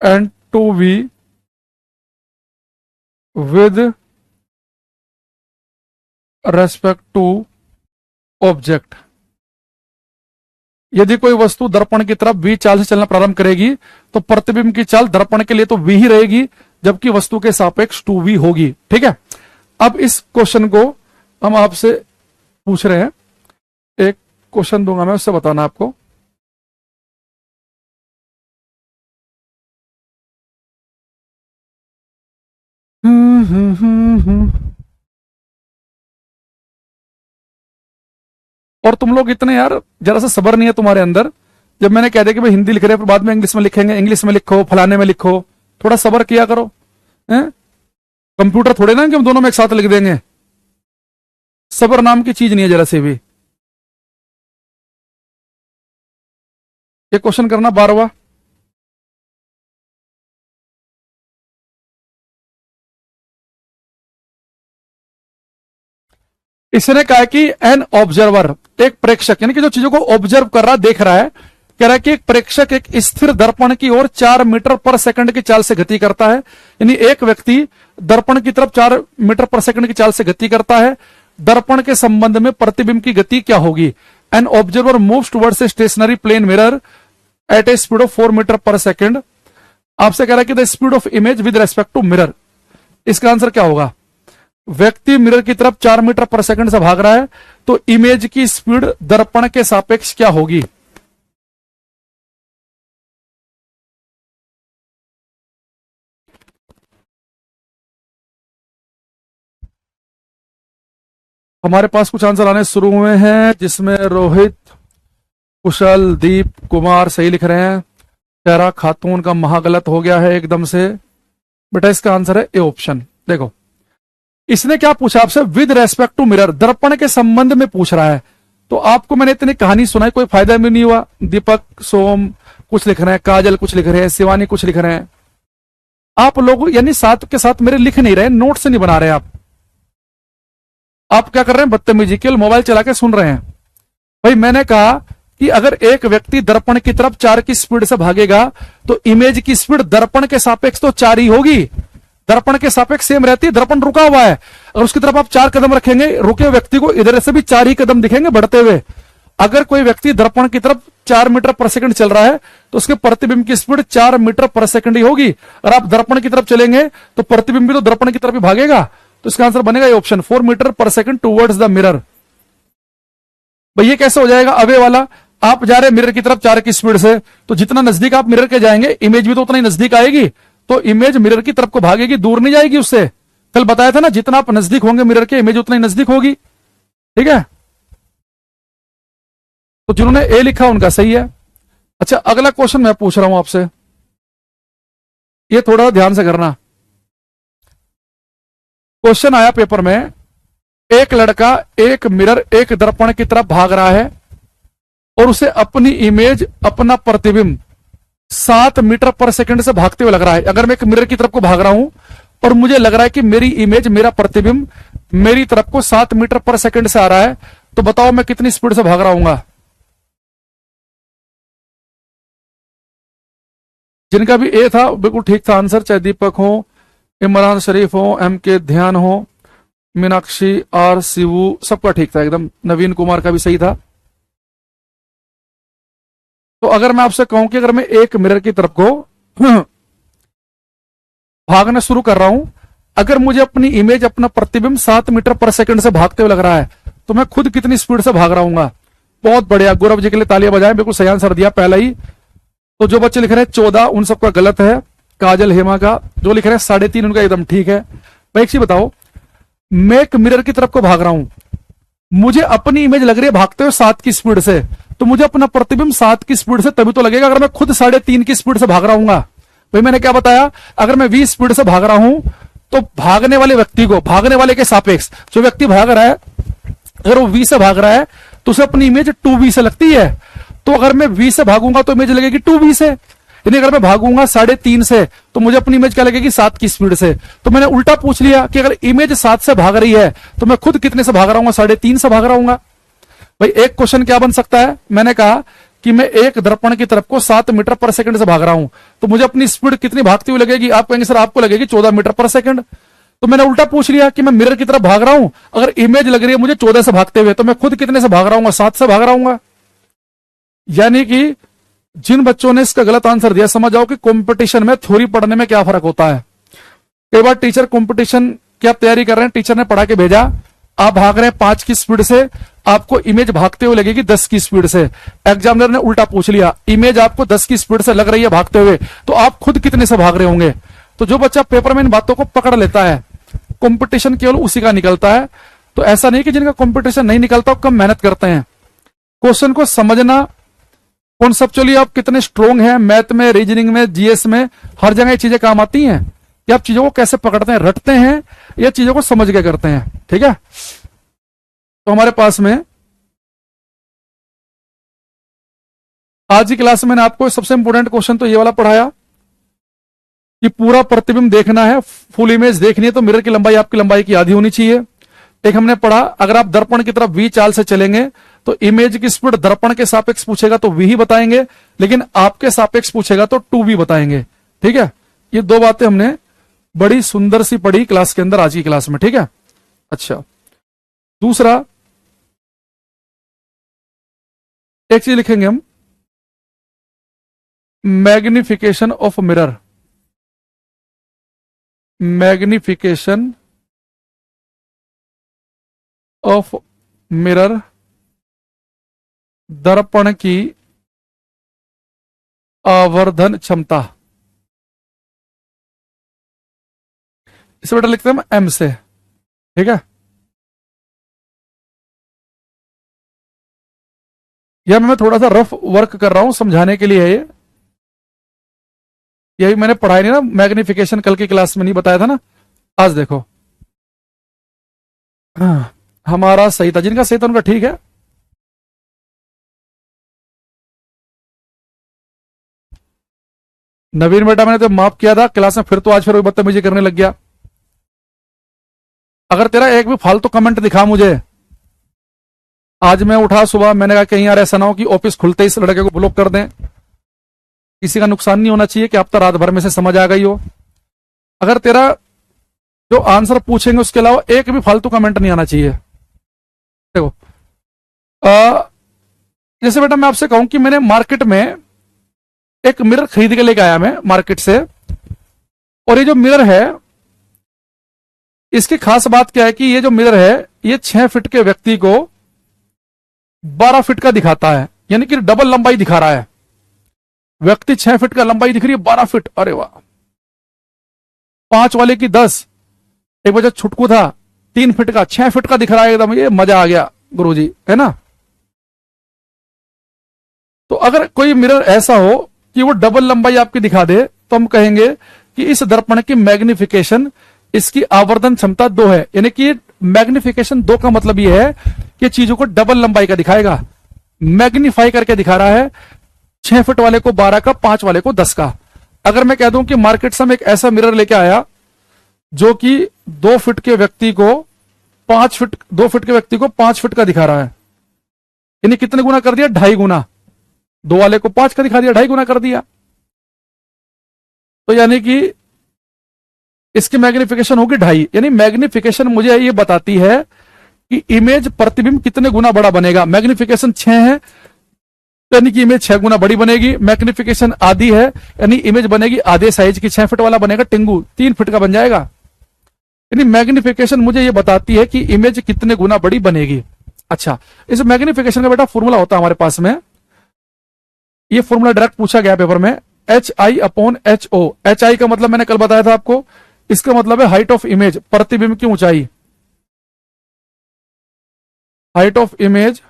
and 2v with respect to object. यदि कोई वस्तु दर्पण की तरफ v चाल से चलना प्रारंभ करेगी तो प्रतिबिंब की चाल दर्पण के लिए तो v ही रहेगी, जबकि वस्तु के सापेक्ष 2v होगी। ठीक है, अब इस क्वेश्चन को हम आपसे पूछ रहे हैं, एक क्वेश्चन दूंगा मैं, उससे बताना आपको। और तुम लोग इतने यार जरा सा सब्र नहीं है तुम्हारे अंदर। जब मैंने कह दिया कि भाई हिंदी लिख रहे हैं फिर बाद में इंग्लिश में लिखेंगे, इंग्लिश में लिखो, फलाने में लिखो, थोड़ा सब्र किया करो। हैं? कंप्यूटर थोड़े ना कि हम दोनों में एक साथ लिख देंगे। सब्र नाम की चीज नहीं है जरा से भी। ये क्वेश्चन करना 12वां। इसने कहा कि एन ऑब्जर्वर, एक प्रेक्षक, यानी कि जो चीजों को ऑब्जर्व कर रहा, देख रहा है, कह रहा है कि एक प्रेक्षक एक स्थिर दर्पण की ओर 4 मीटर पर सेकंड की चाल से गति करता है। यानी एक व्यक्ति दर्पण की तरफ 4 मीटर पर सेकंड की चाल से गति करता है। दर्पण के संबंध में प्रतिबिंब की गति क्या होगी? An observer moves towards a stationary plane mirror at a speed of 4 metre per second. आपसे कह रहा है कि the speed of image with respect to mirror. इसका आंसर क्या होगा? व्यक्ति मिरर की तरफ 4 मीटर पर सेकंड से भाग रहा है, तो इमेज की स्पीड दर्पण के सापेक्ष क्या होगी? हमारे पास कुछ आंसर आने शुरू हुए हैं, जिसमें रोहित, कुशल, दीप कुमार सही लिख रहे हैं। शेरा खातून का महागलत हो गया है एकदम से। बेटा इसका आंसर है ए ऑप्शन। देखो इसने क्या पूछा आपसे, विद रेस्पेक्ट टू मिरर, दर्पण के संबंध में पूछ रहा है। तो आपको मैंने इतनी कहानी सुनाई, कोई फायदा भी नहीं हुआ। दीपक, सोम कुछ लिख रहे हैं, काजल कुछ लिख रहे हैं, शिवानी कुछ लिख रहे हैं। आप लोग यानी साथ के साथ मेरे लिख नहीं रहे, नोट से नहीं बना रहे आप क्या कर रहे हैं, बदतमीजी, केवल मोबाइल चला के सुन रहे हैं। भाई मैंने कहा कि अगर एक व्यक्ति दर्पण की तरफ 4 की स्पीड से भागेगा तो इमेज की स्पीड दर्पण के सापेक्ष तो 4 ही होगी, दर्पण के सापेक्ष सेम रहती है। दर्पण रुका हुआ है, और उसकी तरफ आप 4 कदम रखेंगे, रुके व्यक्ति को इधर से भी 4 ही कदम दिखेंगे बढ़ते हुए। अगर कोई व्यक्ति दर्पण की तरफ 4 मीटर पर सेकंड चल रहा है तो उसके प्रतिबिंब की स्पीड 4 मीटर पर सेकंड ही होगी। और आप दर्पण की तरफ चलेंगे तो प्रतिबिंब भी तो दर्पण की तरफ ही भागेगा। तो इसका आंसर बनेगा ये option, 4 metre per second towards the mirror. भाई ये कैसे हो जाएगा अवे वाला, आप जा रहे मिरर की तरफ 4 की स्पीड से, तो जितना नजदीक आप मिरर के जाएंगे इमेज भी तो उतना ही नजदीक आएगी। तो इमेज मिरर की तरफ को भागेगी, दूर नहीं जाएगी उससे। कल बताया था ना, जितना आप नजदीक होंगे मिरर के, इमेज उतना ही नजदीक होगी। ठीक है, तो जिन्होंने ए लिखा उनका सही है। अच्छा अगला क्वेश्चन मैं पूछ रहा हूं आपसे, ये थोड़ा ध्यान से करना। क्वेश्चन आया पेपर में, एक लड़का एक मिरर एक दर्पण की तरफ भाग रहा है और उसे अपनी इमेज, अपना प्रतिबिंब 7 मीटर पर सेकंड से भागते हुए लग रहा है। अगर मैं एक मिरर की तरफ को भाग रहा हूं और मुझे लग रहा है कि मेरी इमेज, मेरा प्रतिबिंब मेरी तरफ को 7 मीटर पर सेकंड से आ रहा है, तो बताओ मैं कितनी स्पीड से भाग रहा हूंगा। जिनका भी ए था बिल्कुल ठीक था आंसर, चाहे दीपक हो, इमरान शरीफ हो, एम के ध्यान हो, मीनाक्षी, आर शिवू, सबका ठीक था एकदम। नवीन कुमार का भी सही था। तो अगर मैं आपसे कहूं कि अगर मैं एक मिरर की तरफ को भागना शुरू कर रहा हूं, अगर मुझे अपनी इमेज, अपना प्रतिबिंब 7 मीटर पर सेकंड से भागते हुए लग रहा है, तो मैं खुद कितनी स्पीड से भाग रहा हूंगा। बहुत बढ़िया, गौरव जी के लिए तालियां बजाएं, बिल्कुल सही आंसर दिया पहला ही। तो जो बच्चे लिख रहे हैं 14, उन सबका गलत है। काजल, हेमा का जो लिख रहे हैं 3.5, उनका एकदम ठीक है। भाई एक चीज बताओ, मैं एक मिरर की तरफ को भाग रहा हूं, मुझे अपनी इमेज लग रही है भागते हुए 7 की स्पीड से, तो मुझे अपना प्रतिबिंब 7 की स्पीड से तभी तो लगेगा अगर मैं खुद 3.5 की स्पीड से भाग रहा हूंगा। भाई मैंने क्या बताया, अगर मैं 20 स्पीड से भाग रहा हूं तो भागने वाले व्यक्ति को, भागने वाले के सापेक्ष जो व्यक्ति भाग रहा है, अगर वो 20 से भाग रहा है तो उसे अपनी इमेज 2v से लगती है। तो अगर मैं 20 से भागूंगा तो इमेज लगेगी 2v से। यानी अगर मैं भागूंगा 3.5 से तो मुझे अपनी इमेज क्या लगेगी, 7 की स्पीड से। तो मैंने उल्टा पूछ लिया कि अगर इमेज 7 से भाग रही है तो मैं खुद कितने से भाग रहा हूँ, 3.5 से भाग रहा हूंगा। भाई एक क्वेश्चन क्या बन सकता है, मैंने कहा कि मैं एक दर्पण की तरफ को 7 मीटर पर सेकंड से भाग रहा हूं, तो मुझे अपनी स्पीड कितनी भागती हुई लगेगी। आप कहेंगे सर आपको लगेगी 14 मीटर पर सेकंड। तो मैंने उल्टा पूछ लिया कि मैं मिरर की तरफ भाग रहा हूं, अगर इमेज लग रही है मुझे 14 से भागते हुए, तो मैं खुद कितने से भाग रहा हूँ, 7 से भाग रहा हूंगा। यानी कि जिन बच्चों ने इसका गलत आंसर दिया, समझ जाओ कि कंपटीशन में थ्योरी पढ़ने में क्या फर्क होता है। कई बार टीचर कंपटीशन की आप तैयारी कर रहे हैं, टीचर ने पढ़ा के भेजा, आप भाग रहे हैं 5 की स्पीड से, आपको इमेज भागते हुए लगेगी 10 की स्पीड से। एग्जामिनर ने उल्टा पूछ लिया, इमेज आपको 10 की स्पीड से लग रही है भागते हुए, तो आप खुद कितने से भाग रहे होंगे। तो जो बच्चा पेपर में इन बातों को पकड़ लेता है, कंपटीशन केवल उसी का निकलता है। तो ऐसा नहीं कि जिनका कंपटीशन नहीं निकलता वो कम मेहनत करते हैं। क्वेश्चन को समझना, कॉन्सेप्चुअली आप कितने स्ट्रोंग हैं, मैथ में, रीजनिंग में, जीएस में, हर जगह ये चीजें काम आती हैं कि आप चीजों को कैसे पकड़ते हैं, रटते हैं या चीजों को समझ के करते हैं। ठीक है, तो हमारे पास में आज की क्लास में मैंने आपको सबसे इंपॉर्टेंट क्वेश्चन तो ये वाला पढ़ाया कि पूरा प्रतिबिंब देखना है, फुल इमेज देखनी है, तो मिरर की लंबाई आपकी लंबाई की आधी होनी चाहिए। एक हमने पढ़ा, अगर आप दर्पण की तरफ v चाल से चलेंगे तो इमेज की स्पीड दर्पण के सापेक्ष पूछेगा तो v ही बताएंगे, लेकिन आपके सापेक्ष पूछेगा तो 2v बताएंगे। ठीक है, ये 2 बातें हमने बड़ी सुंदर सी पढ़ी क्लास के अंदर, आज की क्लास में। ठीक है, अच्छा दूसरा एक चीज लिखेंगे हम, magnification of mirror. Magnification of mirror, दर्पण की आवर्धन क्षमता। इसे बेटा लिखते हैं हम एम से। ठीक है, यह मैं थोड़ा सा रफ वर्क कर रहा हूं समझाने के लिए है ये। यही मैंने पढ़ाई नहीं ना, मैग्निफिकेशन कल की क्लास में नहीं बताया था ना। आज देखो, हमारा सही था, जिनका सही था उनका ठीक है। नवीन बेटा मैंने तो माफ किया था क्लास में, फिर तो आज फिर वही बदतमीजी करने लग गया। अगर तेरा एक भी फालतू कमेंट दिखा मुझे, आज मैं उठा सुबह, मैंने कहा कहीं यार ऐसा ना हो कि ऑफिस खुलते ही इस लड़के को ब्लॉक कर दें। किसी का नुकसान नहीं होना चाहिए कि आप तो रात भर में से समझ आ गई हो। अगर तेरा जो आंसर पूछेंगे उसके अलावा एक भी फालतू कमेंट नहीं आना चाहिए। देखो, जैसे बेटा मैं आपसे कहूं कि मैंने मार्केट में एक मिरर खरीद के लेके आया मैं मार्केट से, और ये जो मिरर है इसकी खास बात क्या है कि ये जो मिरर है ये 6 फीट के व्यक्ति को 12 फीट का दिखाता है, यानी कि डबल लंबाई दिखा रहा है। व्यक्ति 6 फीट का लंबाई दिख रही है, 12 फीट, अरे वाह। 5 वाले की 10, एक बच्चा छुटकू था 3 फीट का, 6 फीट का दिख रहा है एकदम, ये मजा आ गया गुरुजी, है ना। तो अगर कोई मिरर ऐसा हो कि वो डबल लंबाई आपकी दिखा दे तो हम कहेंगे कि इस दर्पण की मैग्निफिकेशन, इसकी आवर्धन क्षमता 2 है। यानी कि मैग्निफिकेशन 2 का मतलब यह है कि चीजों को डबल लंबाई का दिखाएगा, मैग्नीफाई करके दिखा रहा है। 6 फीट वाले को 12 का, 5 वाले को 10 का। अगर मैं कह दूं कि मार्केट से हम एक ऐसा मिरर लेके आया जो कि 2 फीट के व्यक्ति को 5 फीट, 2 फीट के व्यक्ति को 5 फीट का दिखा रहा है, यानी कितने गुना कर दिया? 2.5 गुना। 2 वाले को 5 का दिखा दिया, 2.5 गुना कर दिया। तो यानी कि इसकी मैग्निफिकेशन होगी 2.5। यानी मैग्निफिकेशन मुझे ये बताती है कि इमेज प्रतिबिंब कितने गुना बड़ा बनेगा। मैग्निफिकेशन 6 है यानी कि इमेज 6 गुना बड़ी बनेगी। मैग्निफिकेशन आधी है यानी इमेज बनेगी आधे साइज की। 6 फीट वाला बनेगा टिंगू, 3 फीट का बन जाएगा। यानी मैग्निफिकेशन मुझे ये बताती है कि इमेज कितने गुना बड़ी बनेगी। अच्छा, इस मैग्निफिकेशन का बेटा फॉर्मूला होता है हमारे पास में, ये फॉर्मूला डायरेक्ट पूछा गया पेपर में, HI/HO। HI का मतलब मैंने कल बताया था आपको, इसका मतलब है हाइट ऑफ इमेज, प्रतिबिंब की ऊंचाई। हाइट ऑफ इमेज,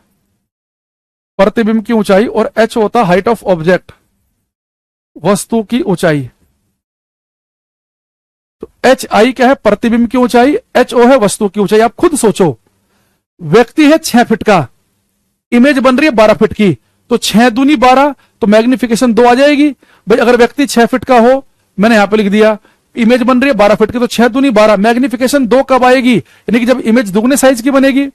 प्रतिबिंब की ऊंचाई। और H होता हाइट ऑफ ऑब्जेक्ट, वस्तु की ऊंचाई। तो HI क्या है? प्रतिबिंब की ऊंचाई। HO है वस्तु की ऊंचाई। आप खुद सोचो, व्यक्ति है 6 फीट का, इमेज बन रही है 12 फीट की, तो 6 दूनी 12, तो मैग्निफिकेशन 2 आ जाएगी। भाई अगर व्यक्ति 6 फीट का हो, मैंने यहां पे लिख दिया, इमेज बन रही है 12 फीट की, तो 6 दूनी 12, मैग्निफिकेशन 2 कब आएगी? यानी कि जब इमेज दुगने साइज की बनेगी।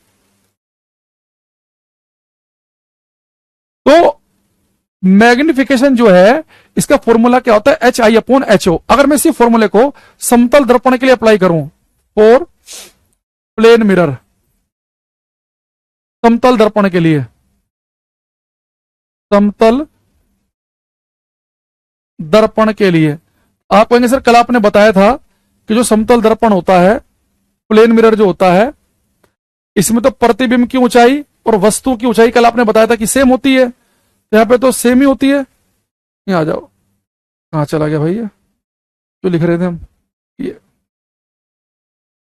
तो मैग्निफिकेशन जो है इसका फॉर्मूला क्या होता है? HI/HO। अगर मैं इसी फॉर्मूले को समतल दर्पण के लिए अप्लाई करूं, फॉर प्लेन मिरर, समतल दर्पण के लिए, समतल दर्पण के लिए, आप कहेंगे सर कल आपने बताया था कि जो समतल दर्पण होता है, प्लेन मिरर जो होता है, इसमें तो प्रतिबिंब की ऊंचाई और वस्तु की ऊंचाई कल आपने बताया था कि सेम होती है। यहां पे तो सेम ही होती है। यहां आ जाओ, कहां चला गया भाई ये जो लिख रहे थे हम? ये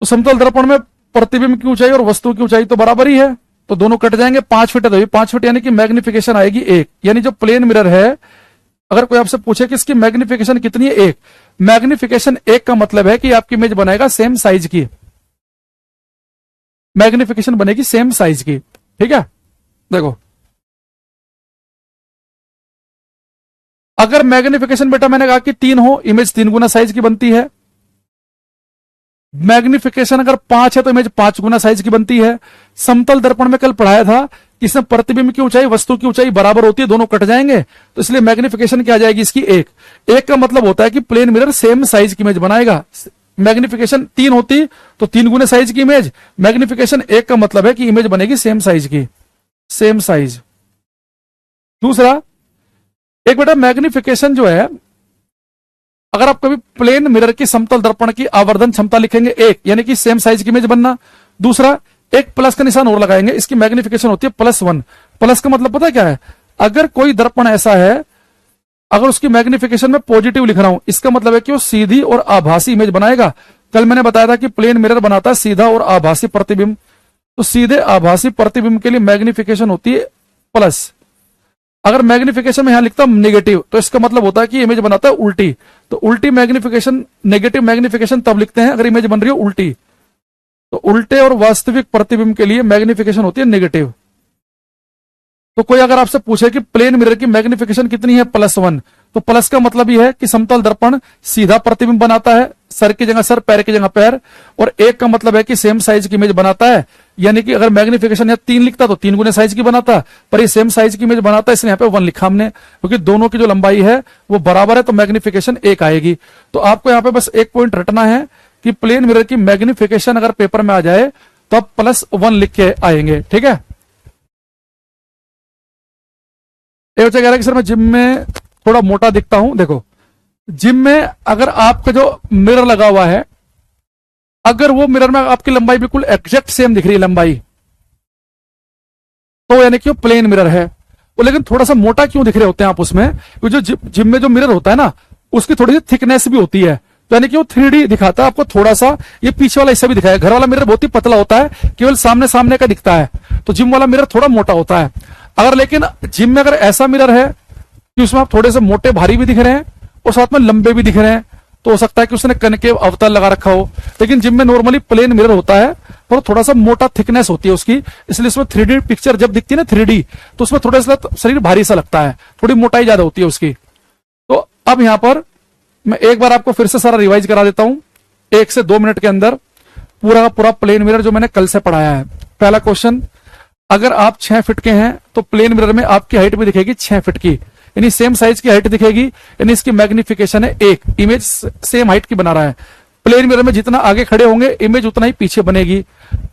तो समतल दर्पण में प्रतिबिंब की ऊंचाई और वस्तु की ऊंचाई तो बराबर ही है, तो दोनों कट जाएंगे। 5 फीट है तो 5 फीट, यानी कि मैग्निफिकेशन आएगी 1। यानी जो प्लेन मिरर है, अगर कोई आपसे पूछे कि इसकी मैग्निफिकेशन कितनी है, 1। मैग्निफिकेशन 1 का मतलब है कि आपकी इमेज बनाएगा सेम साइज की, मैग्निफिकेशन बनेगी सेम साइज की। ठीक है, देखो अगर मैग्निफिकेशन बेटा मैंने कहा कि 3 हो, इमेज 3 गुना साइज की बनती है। मैग्निफिकेशन अगर 5 है तो इमेज 5 गुना साइज की बनती है। समतल दर्पण में कल पढ़ाया था कि इसमें प्रतिबिंब की ऊंचाई वस्तु की ऊंचाई बराबर होती है, दोनों कट जाएंगे, तो इसलिए मैग्निफिकेशन क्या आ जाएगी इसकी? 1 का मतलब होता है कि प्लेन मिरर सेम साइज की इमेज बनाएगा। मैग्निफिकेशन 3 होती तो 3 गुने साइज की इमेज, मैग्निफिकेशन 1 का मतलब है कि इमेज बनेगी सेम साइज की, सेम साइज। दूसरा, एक बेटा मैग्निफिकेशन जो है, अगर आप कभी प्लेन मिरर की समतल दर्पण की आवर्धन क्षमता लिखेंगे 1, यानी कि सेम साइज की इमेज बनना। दूसरा, एक प्लस का निशान और लगाएंगे, इसकी मैग्निफिकेशन होती है +1। प्लस का मतलब पता है क्या है? अगर कोई दर्पण ऐसा है, अगर उसकी मैग्निफिकेशन में पॉजिटिव लिख रहा हूं, इसका मतलब है कि वो सीधी और आभासी इमेज बनाएगा। कल मैंने बताया था कि प्लेन मिरर बनाता है सीधा और आभासी प्रतिबिंब, तो सीधे आभासी प्रतिबिंब के लिए मैग्निफिकेशन होती है प्लस, अगर मैग्निफिकेशन में यहां लिखता हूं नेगेटिव, तो इसका मतलब होता है कि इमेज बनाता है उल्टी। तो उल्टी मैग्निफिकेशन, नेगेटिव मैग्निफिकेशन तब लिखते हैं अगर इमेज बन रही हो उल्टी। तो उल्टे और वास्तविक प्रतिबिंब के लिए मैग्निफिकेशन होती है नेगेटिव। तो कोई अगर आपसे पूछे कि प्लेन मिरर की मैग्निफिकेशन कितनी है, +1, तो प्लस का मतलब यह है कि समतल दर्पण सीधा प्रतिबिंब बनाता है, सर की जगह सर, पैर की जगह पैर। और 1 का मतलब है कि सेम साइज की इमेज बनाता है, यानी कि अगर मैग्निफिकेशन यहाँ 3 लिखता तो 3 गुने साइज की बनाता, पर ये सेम साइज की इमेज बनाता है, इसलिए यहाँ पे 1 लिखा हमने, क्योंकि दोनों की जो लंबाई है वो बराबर है, तो मैग्निफिकेशन 1 आएगी। तो आपको यहाँ पे बस एक पॉइंट रटना है कि प्लेन मिरर की मैग्निफिकेशन अगर पेपर में आ जाए तो आप +1 लिख के आएंगे, ठीक है। ये बच्चा कह रहा है कि सर मैं जिम में थोड़ा मोटा दिखता हूं। देखो, जिम में अगर आपका जो मिरर लगा हुआ है, अगर वो मिरर में आपकी लंबाई बिल्कुल एग्जैक्ट सेम दिख रही है लंबाई, तो यानी कि वो प्लेन मिरर है। वो लेकिन थोड़ा सा मोटा क्यों दिख रहे होते हैं आप उसमें, क्योंकि जो जिम में जो मिरर होता है ना, उसकी थोड़ी सी थिकनेस भी होती है, तो यानी कि वो 3D दिखाता है आपको थोड़ा सा। ये पीछे वाला हिस्सा भी दिखाया, घर वाला मिरर बहुत ही पतला होता है, केवल सामने सामने का दिखता है, तो जिम वाला मिरर थोड़ा मोटा होता है। अगर लेकिन जिम में अगर ऐसा मिरर है कि उसमें आप थोड़े से मोटे भारी भी दिख रहे हैं और साथ में लंबे भी दिख रहे हैं, तो हो सकता है कि उसने कनकेव अवतल लगा रखा हो। लेकिन जिम में नॉर्मली प्लेन मिरर होता है, पर थोड़ा सा मोटा थिकनेस होती है उसकी, इसलिए उसमें 3D पिक्चर जब दिखती है ना 3D, तो उसमें थोड़ा सा शरीर भारी सा लगता है, थोड़ी मोटाई ज्यादा होती है उसकी। तो अब यहां पर मैं एक बार आपको फिर से सारा रिवाइज करा देता हूं, 1 से 2 मिनट के अंदर पूरा का पूरा प्लेन मिरर जो मैंने कल से पढ़ाया है। पहला क्वेश्चन, अगर आप 6 फीट के हैं तो प्लेन मिरर में आपकी हाइट भी दिखेगी 6 फीट की, यानी सेम साइज की हाइट दिखेगी, यानी इसकी मैग्निफिकेशन है 1, इमेज सेम हाइट की बना रहा है। प्लेन मिरर में जितना आगे खड़े होंगे इमेज उतना ही पीछे बनेगी।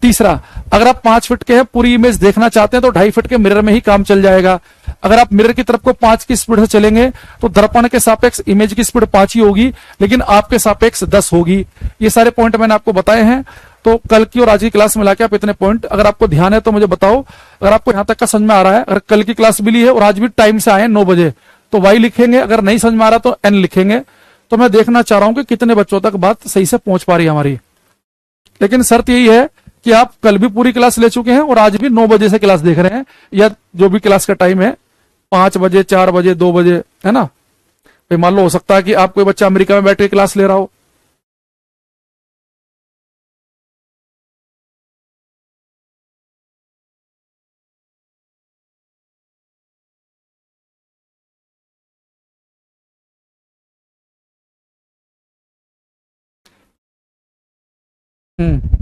तीसरा, अगर आप 5 फीट के हैं, पूरी इमेज देखना चाहते हैं तो 2.5 फीट के मिरर में ही काम चल जाएगा। अगर आप मिरर की तरफ को 5 की स्पीड से चलेंगे तो दर्पण के सापेक्ष इमेज की स्पीड 5 ही होगी, लेकिन आपके सापेक्ष 10 होगी। ये सारे पॉइंट मैंने आपको बताए हैं। तो कल की और आज की क्लास मिला के आप इतने पॉइंट, अगर आपको ध्यान है तो मुझे बताओ। अगर आपको यहां तक का समझ में आ रहा है, अगर कल की क्लास मिली है और आज भी टाइम से आए 9 बजे, तो वाई लिखेंगे, अगर नहीं समझ में आ रहा तो एन लिखेंगे। तो मैं देखना चाह रहा हूं कि कितने बच्चों तक बात सही से पहुंच पा रही है हमारी। लेकिन शर्त यही है कि आप कल भी पूरी क्लास ले चुके हैं और आज भी 9 बजे से क्लास देख रहे हैं, या जो भी क्लास का टाइम है, 5 बजे, 4 बजे, 2 बजे, है ना। भाई मान लो हो सकता है कि आप कोई बच्चा अमेरिका में बैठ के क्लास ले रहा हो। हम्म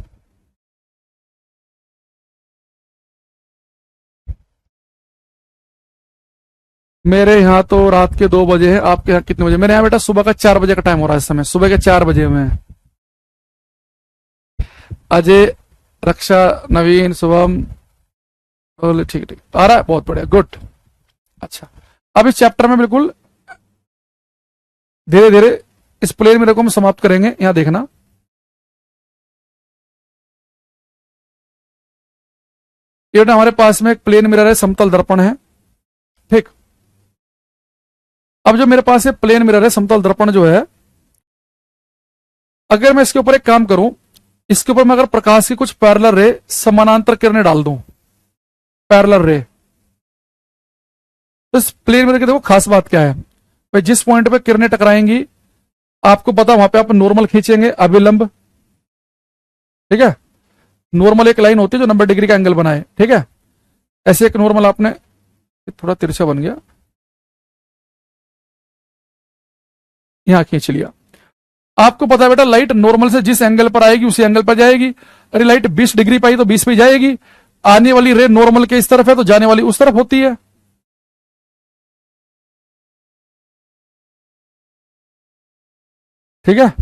मेरे यहाँ तो रात के 2 बजे है, आपके यहाँ कितने बजे? मेरे यहाँ बेटा सुबह का 4 बजे का टाइम हो रहा है इस समय, सुबह के 4 बजे में। अजय, रक्षा, नवीन, शुभम, बोले ठीक ठीक आ रहा है, बहुत बढ़िया, गुड। अच्छा, अब इस चैप्टर में बिल्कुल धीरे धीरे इस प्लेन मिरर को हम समाप्त करेंगे। यहां देखना, ये हमारे पास में एक प्लेन मिरर है, समतल दर्पण है, ठीक। अब जो मेरे पास ये प्लेन मिरर है, समतल दर्पण जो है, अगर मैं इसके ऊपर एक काम करूं, इसके ऊपर मैं अगर प्रकाश की कुछ पैरेलल रे, समानांतर किरणें डाल दूं, पैरेलल रे, तो इस प्लेन मिरर की देखो खास बात क्या है। भाई जिस पॉइंट पे किरणें टकराएंगी, आपको पता वहां पे आप नॉर्मल खींचेंगे, अभिलंब, ठीक है। नॉर्मल एक लाइन होती है जो 90 डिग्री का एंगल बनाए, ठीक है। ऐसे एक नॉर्मल आपने, थोड़ा तिरछा बन गया, यहां खींच लिया। आपको पता है बेटा, लाइट नॉर्मल से जिस एंगल पर आएगी उसी एंगल पर जाएगी। अरे लाइट 20 डिग्री पर आई तो 20 पे जाएगी। आने वाली रे नॉर्मल के इस तरफ है तो जाने वाली उस तरफ होती है, ठीक है।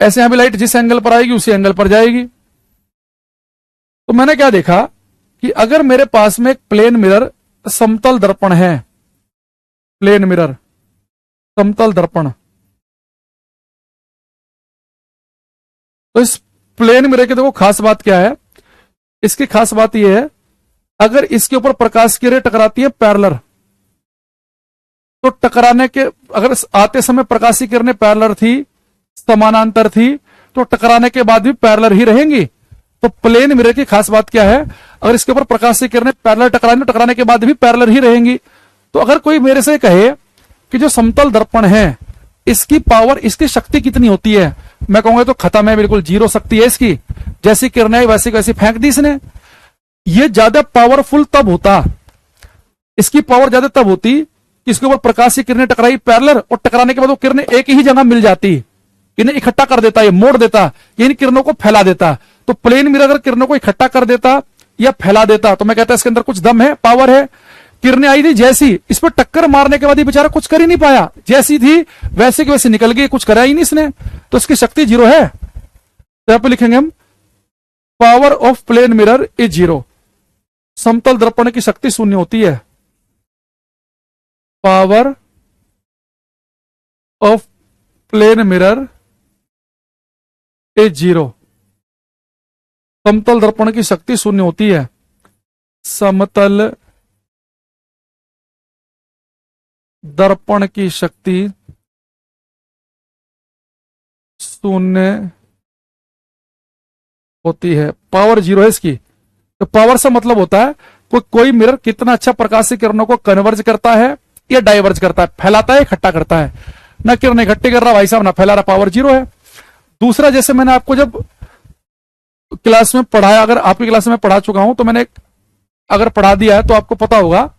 ऐसे यहां भी लाइट जिस एंगल पर आएगी उसी एंगल पर जाएगी। तो मैंने क्या देखा कि अगर मेरे पास में एक प्लेन मिरर, समतल दर्पण है, प्लेन मिरर, समतल दर्पण, तो इस प्लेन मिरर की देखो खास बात क्या है। इसकी खास बात यह है, अगर इसके ऊपर प्रकाश की रे टकराती है पैरेलल, तो टकराने के, अगर आते समय प्रकाश की किरणें पैरेलल थी, समानांतर थी, तो टकराने के बाद भी पैरेलल ही रहेंगी। तो प्लेन मिरर की खास बात क्या है, अगर इसके ऊपर प्रकाश की किरणें पैरेलल टकराने के बाद भी पैरेलल ही रहेंगी। तो अगर कोई मेरे से कहे कि जो समतल दर्पण है इसकी पावर, इसकी शक्ति कितनी होती है, मैं कहूंगा तो खत्म है, बिल्कुल जीरो शक्ति है इसकी, जैसी किरणें वैसी वैसी फेंक दी इसने। ये ज्यादा पावरफुल तब होता, इसकी पावर ज्यादा तब होती कि इसके ऊपर प्रकाश की किरणें टकराई पैरेलल, और टकराने के बाद वो किरणें एक ही जगह मिल जाती, इन्हें इकट्ठा कर देता, ये मोड़ देता, ये इन किरणों को फैला देता। तो प्लेन मिरर अगर किरणों को इकट्ठा कर देता या फैला देता तो मैं कहता इसके अंदर कुछ दम है, पावर है। किरणें आई थी जैसी, इस पर टक्कर मारने के बाद ये बेचारा कुछ कर ही नहीं पाया, जैसी थी वैसे की वैसे निकल गई, कुछ करा ही नहीं इसने, तो इसकी शक्ति जीरो है। तो यहां पर लिखेंगे हम power of plane mirror is zero, समतल दर्पण की शक्ति शून्य होती है। Power of plane mirror is zero, समतल दर्पण की शक्ति शून्य होती है। समतल दर्पण की शक्ति शून्य होती है, पावर जीरो है इसकी। तो पावर से मतलब होता है कोई मिरर कितना अच्छा प्रकाश की किरणों को कन्वर्ज करता है या डाइवर्ज करता है, फैलाता है इकट्ठा करता है। ना किरणें इकट्ठी कर रहा भाई साहब, ना फैला रहा, पावर जीरो है। दूसरा, जैसे मैंने आपको जब क्लास में पढ़ाया, अगर आपकी क्लास में पढ़ा चुका हूं तो मैंने अगर पढ़ा दिया है तो आपको पता होगा,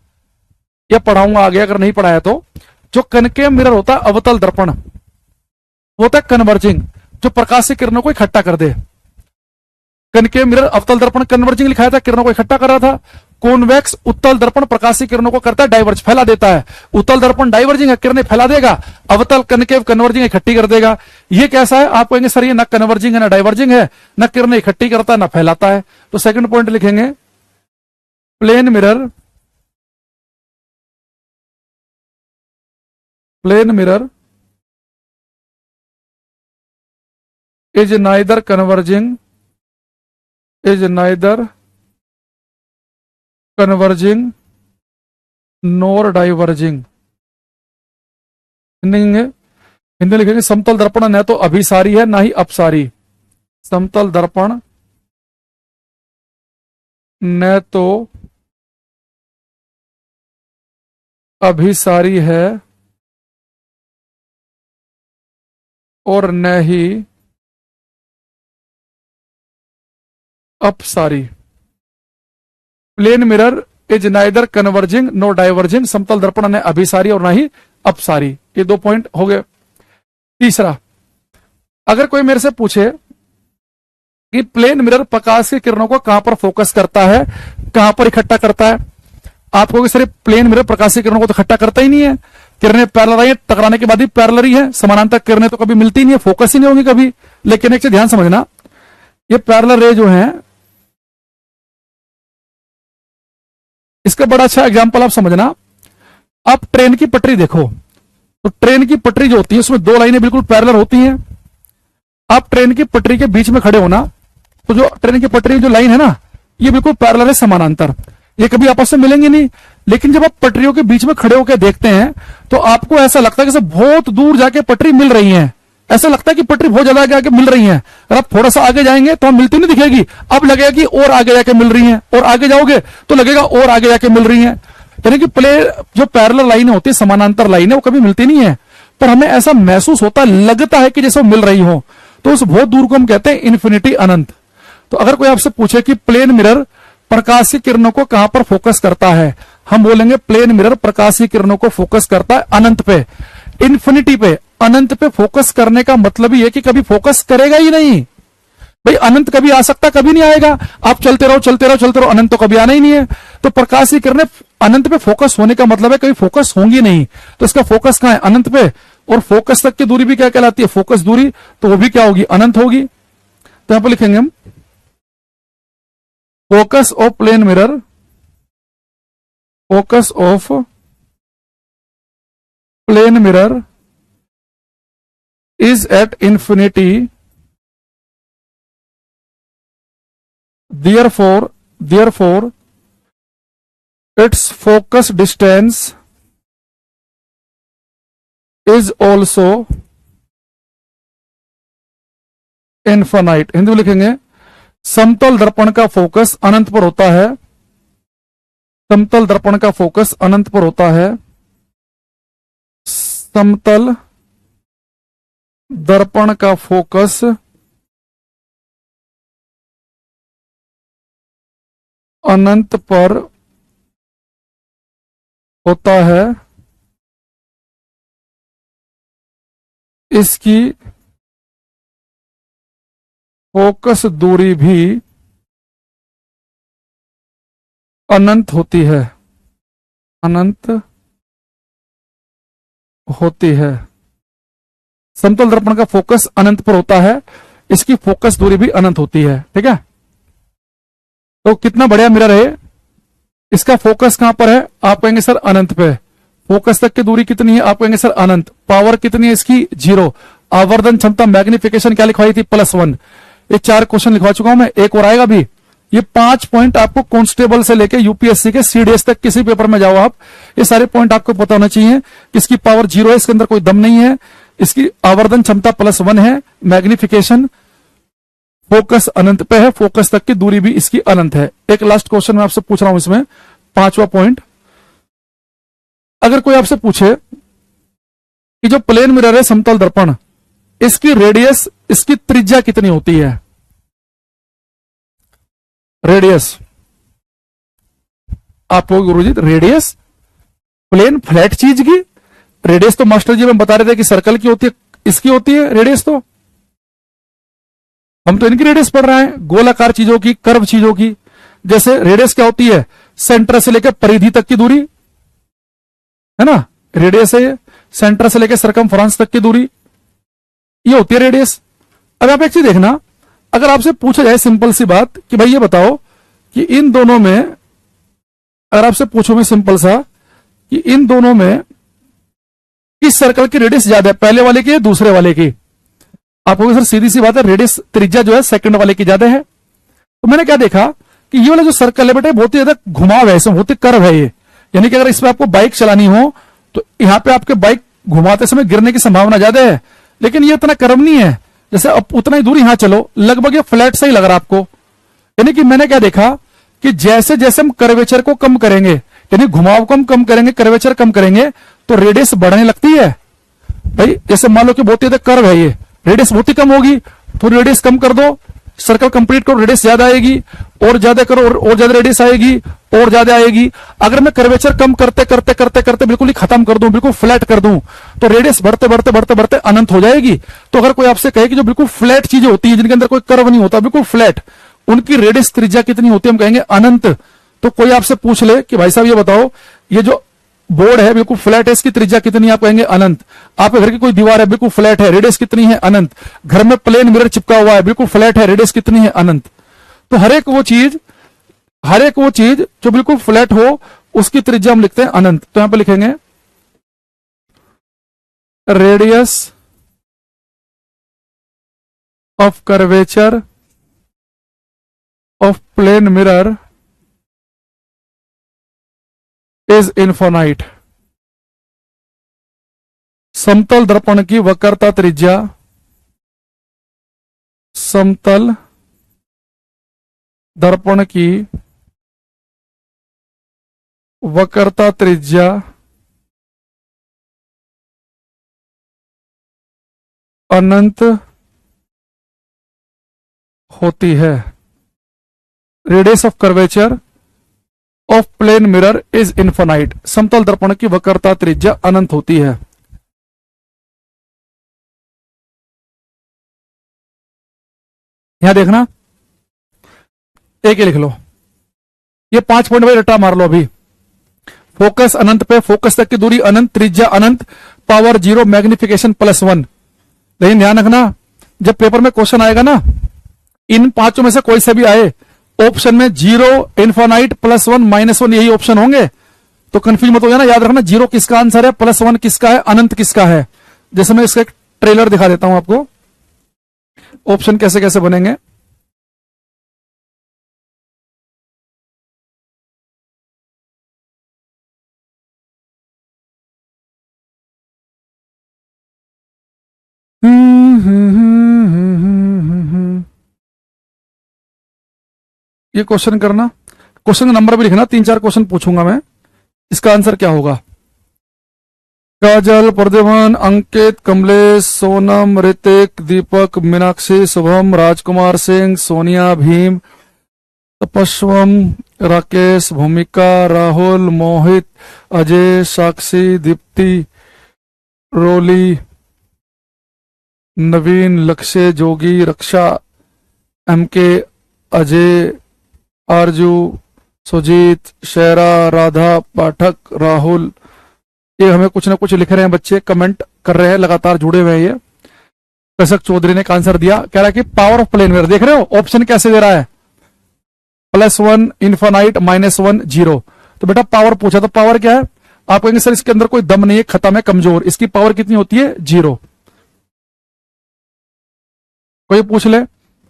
या पढ़ाऊंगा आगे अगर नहीं पढ़ाया तो, जो कनकेव मिरर होता है अवतल दर्पण, वो होता है कन्वर्जिंग, जो प्रकाश की किरणों को इकट्ठा कर दे। कनकेव मिरर अवतल दर्पण कन्वर्जिंग लिखाया था, किरणों को इकट्ठा कर रहा था। कॉन्वेक्स उत्तल दर्पण प्रकाश की किरणों को करता है डाइवर्ज, फैला देता है। उत्तल दर्पण डाइवर्जिंग है, किरणें फैला देगा। अवतल कनकेव कन्वर्जिंग इकट्ठी कर देगा। ये कैसा है, आप कहेंगे सर ये ना कन्वर्जिंग है ना डाइवर्जिंग है, ना किरणें इकट्ठी करता है ना फैलाता है। तो सेकंड पॉइंट लिखेंगे plane mirror, plane mirror is neither converging, is neither converging nor diverging. Hindi लिखेंगे समतल दर्पण न तो अभिसारी है ना ही अपसारी। समतल दर्पण न तो अभिसारी है और न ही अपसारी। Plane mirror is neither converging nor diverging, समतल दर्पण न अभिसारी और ना ही अपसारी। ये 2 पॉइंट हो गए। तीसरा, अगर कोई मेरे से पूछे कि प्लेन मिरर प्रकाश की किरणों को कहां पर फोकस करता है, कहां पर इकट्ठा करता है, आप कहोगे सर प्लेन मिरर प्रकाश की किरणों को तो इकट्ठा करता ही नहीं है, किरणें पैरेलल आई, टकराने के बाद ही पैरेलल ही है, समानांतर किरणें तो कभी मिलती नहीं है, फोकस ही नहीं होंगी कभी। लेकिन एक चीज ध्यान समझना, ये पैरेलल रे जो है, इसका बड़ा अच्छा एग्जांपल आप समझना। आप ट्रेन की पटरी देखो, तो ट्रेन की पटरी जो होती है उसमें 2 लाइनें बिल्कुल पैरेलल होती हैं। आप ट्रेन की पटरी के बीच में खड़े होना, तो जो ट्रेन की पटरी जो लाइन है ना, ये बिल्कुल पैरेलल है, समानांतर, ये कभी आपस में मिलेंगे नहीं। लेकिन जब आप पटरियों के बीच में खड़े होकर देखते हैं तो आपको ऐसा लगता है कि बहुत दूर जाके पटरी मिल रही है, ऐसा लगता है कि पटरी बहुत ज्यादा आगे मिल रही है। अगर आप थोड़ा सा आगे जाएंगे तो हम मिलती नहीं दिखेगी, अब लगेगा कि और आगे जाके मिल रही है, और आगे जाओगे तो लगेगा और आगे जाके मिल रही है। यानी कि जो पैरेलल लाइनें होती है, समानांतर लाइनें, वो कभी मिलती नहीं है, पर हमें ऐसा महसूस होता है, लगता है कि जैसे वो मिल रही हो। तो उस बहुत दूर को हम कहते हैं इन्फिनिटी, अनंत। तो अगर कोई आपसे पूछे कि प्लेन मिरर प्रकाश की किरणों को कहां पर फोकस करता है, हम बोलेंगे प्लेन मिरर प्रकाश की किरणों को फोकस करता है अनंत पे, इन्फिनिटी पे। अनंत पे फोकस करने का मतलब ही है कि कभी फोकस करेगा ही नहीं। भाई अनंत कभी आ सकता, कभी नहीं आएगा। आप चलते रहो चलते रहो चलते रहो, अनंत तो कभी आना ही नहीं है। तो प्रकाश की किरणें अनंत पे फोकस होने का मतलब है कभी फोकस होंगी नहीं। तो इसका फोकस कहां है, अनंत पे। और फोकस तक की दूरी भी क्या कहलाती है, फोकस दूरी, तो वो भी क्या होगी, अनंत होगी। तो यहां पर लिखेंगे हम focus of plane mirror, focus of plane mirror is at infinity, therefore its focus distance is also infinite। Hindi में लिखेंगे समतल दर्पण का फोकस अनंत पर होता है। समतल दर्पण का फोकस अनंत पर होता है। समतल दर्पण का फोकस अनंत पर होता है। इसकी फोकस दूरी भी अनंत होती है। अनंत होती है। समतल दर्पण का फोकस अनंत पर होता है, इसकी फोकस दूरी भी अनंत होती है। ठीक है, तो कितना बढ़िया मिरर है। इसका फोकस कहां पर है? आप कहेंगे सर अनंत पे। फोकस तक की दूरी कितनी है? आप कहेंगे सर अनंत। पावर कितनी है इसकी? 0। आवर्धन क्षमता मैग्निफिकेशन क्या लिखवाई थी? +1। ये 4 क्वेश्चन लिखवा चुका हूं मैं, एक और आएगा भी। ये 5 पॉइंट आपको कांस्टेबल से लेके यूपीएससी के सीडीएस तक किसी पेपर में जाओ आप, ये सारे पॉइंट आपको पता होना चाहिए। इसकी पावर 0 है, इसके अंदर कोई दम नहीं है। इसकी आवर्धन क्षमता +1 है। मैग्निफिकेशन, फोकस अनंत पे है, फोकस तक की दूरी भी इसकी अनंत है। एक लास्ट क्वेश्चन मैं आपसे पूछ रहा हूं इसमें, 5वां पॉइंट। अगर कोई आपसे पूछे कि जो प्लेन मिरर है समतल दर्पण, इसकी रेडियस, इसकी त्रिज्या कितनी होती है? रेडियस आप लोग गुरुजी रेडियस प्लेन फ्लैट चीज की रेडियस तो मास्टर जी में बता रहे थे कि सर्कल की होती है, इसकी होती है रेडियस। तो हम तो इनकी रेडियस पढ़ रहे हैं, गोलाकार चीजों की, कर्व चीजों की। जैसे रेडियस क्या होती है? सेंटर से लेकर परिधि तक की दूरी है ना, रेडियस है। सेंटर से लेकर सरकमफ्रेंस तक की दूरी, ये होती है रेडियस। अब आप एक चीज देखना, अगर आपसे पूछा जाए सिंपल सी बात कि भाई ये बताओ कि इन दोनों में, अगर आपसे पूछो मैं सिंपल सा कि इन दोनों में किस सर्कल की रेडियस ज्यादा है, पहले वाले की या दूसरे वाले की? आप कहोगे सर सीधी सी बात है, रेडियस त्रिज्या जो है सेकंड वाले की ज्यादा है। तो मैंने क्या देखा कि ये वाला जो सर्कल है बेटा बहुत ही ज्यादा घुमाव है, इसमें बहुत ही कर्व है ये। यानी कि अगर इसमें आपको बाइक चलानी हो तो यहां पे आपके बाइक घुमाते समय गिरने की संभावना ज्यादा है। लेकिन ये इतना कर्व नहीं है, जैसे अब उतना ही दूर यहां चलो लगभग ये फ्लैट से ही लग रहा आपको। यानी कि मैंने क्या देखा कि जैसे जैसे हम कर्वेचर को कम करेंगे, यानी घुमाव को हम कम करेंगे, कर्वेचर कम करेंगे, तो रेडियस बढ़ने लगती है। भाई जैसे मान लो कि बहुत ही कर्व है ये, रेडियस बहुत ही कम होगी, तो रेडियस कम कर दो, सर्कल कंप्लीट करो, रेडियस ज्यादा आएगी, और ज्यादा करो और ज्यादा रेडियस आएगी, और ज्यादा आएगी। अगर मैं कर्वेचर कम करते करते करते करते बिल्कुल ही खत्म कर दूं, बिल्कुल फ्लैट कर दूं, तो रेडियस बढ़ते बढ़ते बढ़ते बढ़ते अनंत हो जाएगी। तो अगर कोई आपसे कहे कि जो बिल्कुल फ्लैट चीजें होती है, जिनके अंदर कोई कर्व नहीं होता, बिल्कुल फ्लैट, उनकी रेडियस त्रिज्या कितनी होती है? हम कहेंगे अनंत। तो कोई आपसे पूछ ले कि भाई साहब ये बताओ, ये जो बोर्ड है बिल्कुल फ्लैट है, इसकी त्रिज्या कितनी है? आप कहेंगे अनंत। आपके घर की कोई दीवार है बिल्कुल फ्लैट है, रेडियस कितनी है? अनंत। घर में प्लेन मिरर चिपका हुआ है बिल्कुल फ्लैट है, रेडियस कितनी है? अनंत। तो हर एक वो चीज जो बिल्कुल फ्लैट हो उसकी त्रिज्या हम लिखते हैं अनंत। तो यहां पर लिखेंगे radius of curvature of plane mirror is infinite. समतल दर्पण की वक्रता त्रिज्या, समतल दर्पण की वक्रता त्रिज्या अनंत होती है। Radius of curvature of plane mirror is infinite. समतल दर्पण की वक्रता त्रिज्या अनंत होती है। यहां देखना, एक ही लिख लो, ये 5 पॉइंट भाई रट्टा मार लो अभी। फोकस अनंत पे, फोकस तक की दूरी अनंत, त्रिज्या अनंत, पावर 0, मैग्निफिकेशन +1। लेकिन ध्यान रखना, जब पेपर में क्वेश्चन आएगा ना, इन 5 में से कोई से भी आए, ऑप्शन में 0, इनफाइनाइट, +1, -1 यही ऑप्शन होंगे। तो कंफ्यूज मत हो जाना, याद रखना 0 किसका आंसर है, +1 किसका है, अनंत किसका है। जैसे मैं इसका एक ट्रेलर दिखा देता हूं आपको, ऑप्शन कैसे कैसे बनेंगे। ये क्वेश्चन करना, क्वेश्चन का नंबर भी लिखना, 3-4 क्वेश्चन पूछूंगा मैं, इसका आंसर क्या होगा। काजल, प्रद्युमन, अंकित, कमलेश, सोनम, ऋतिक, दीपक, मीनाक्षी, शुभम, राजकुमार सिंह, सोनिया, भीम, तपस्वम, राकेश, भूमिका, राहुल, मोहित, अजय, साक्षी, दीप्ति, रोली, नवीन, लक्ष्य, जोगी, रक्षा, एमके, अजय, आरजू, सुजीत, शेरा, राधा, पाठक, राहुल, ये हमें कुछ ना कुछ लिख रहे हैं बच्चे, कमेंट कर रहे हैं, लगातार जुड़े हुए हैं ये। कसक चौधरी ने आंसर दिया, कह रहा है कि पावर ऑफ प्लेन मिरर, देख रहे हो ऑप्शन कैसे दे रहा है, +1, इन्फानाइट, -1, 0। तो बेटा पावर पूछा, तो पावर क्या है, आप कहेंगे सर इसके अंदर कोई दम नहीं है, खत्म है, कमजोर, इसकी पावर कितनी होती है, 0। कोई पूछ ले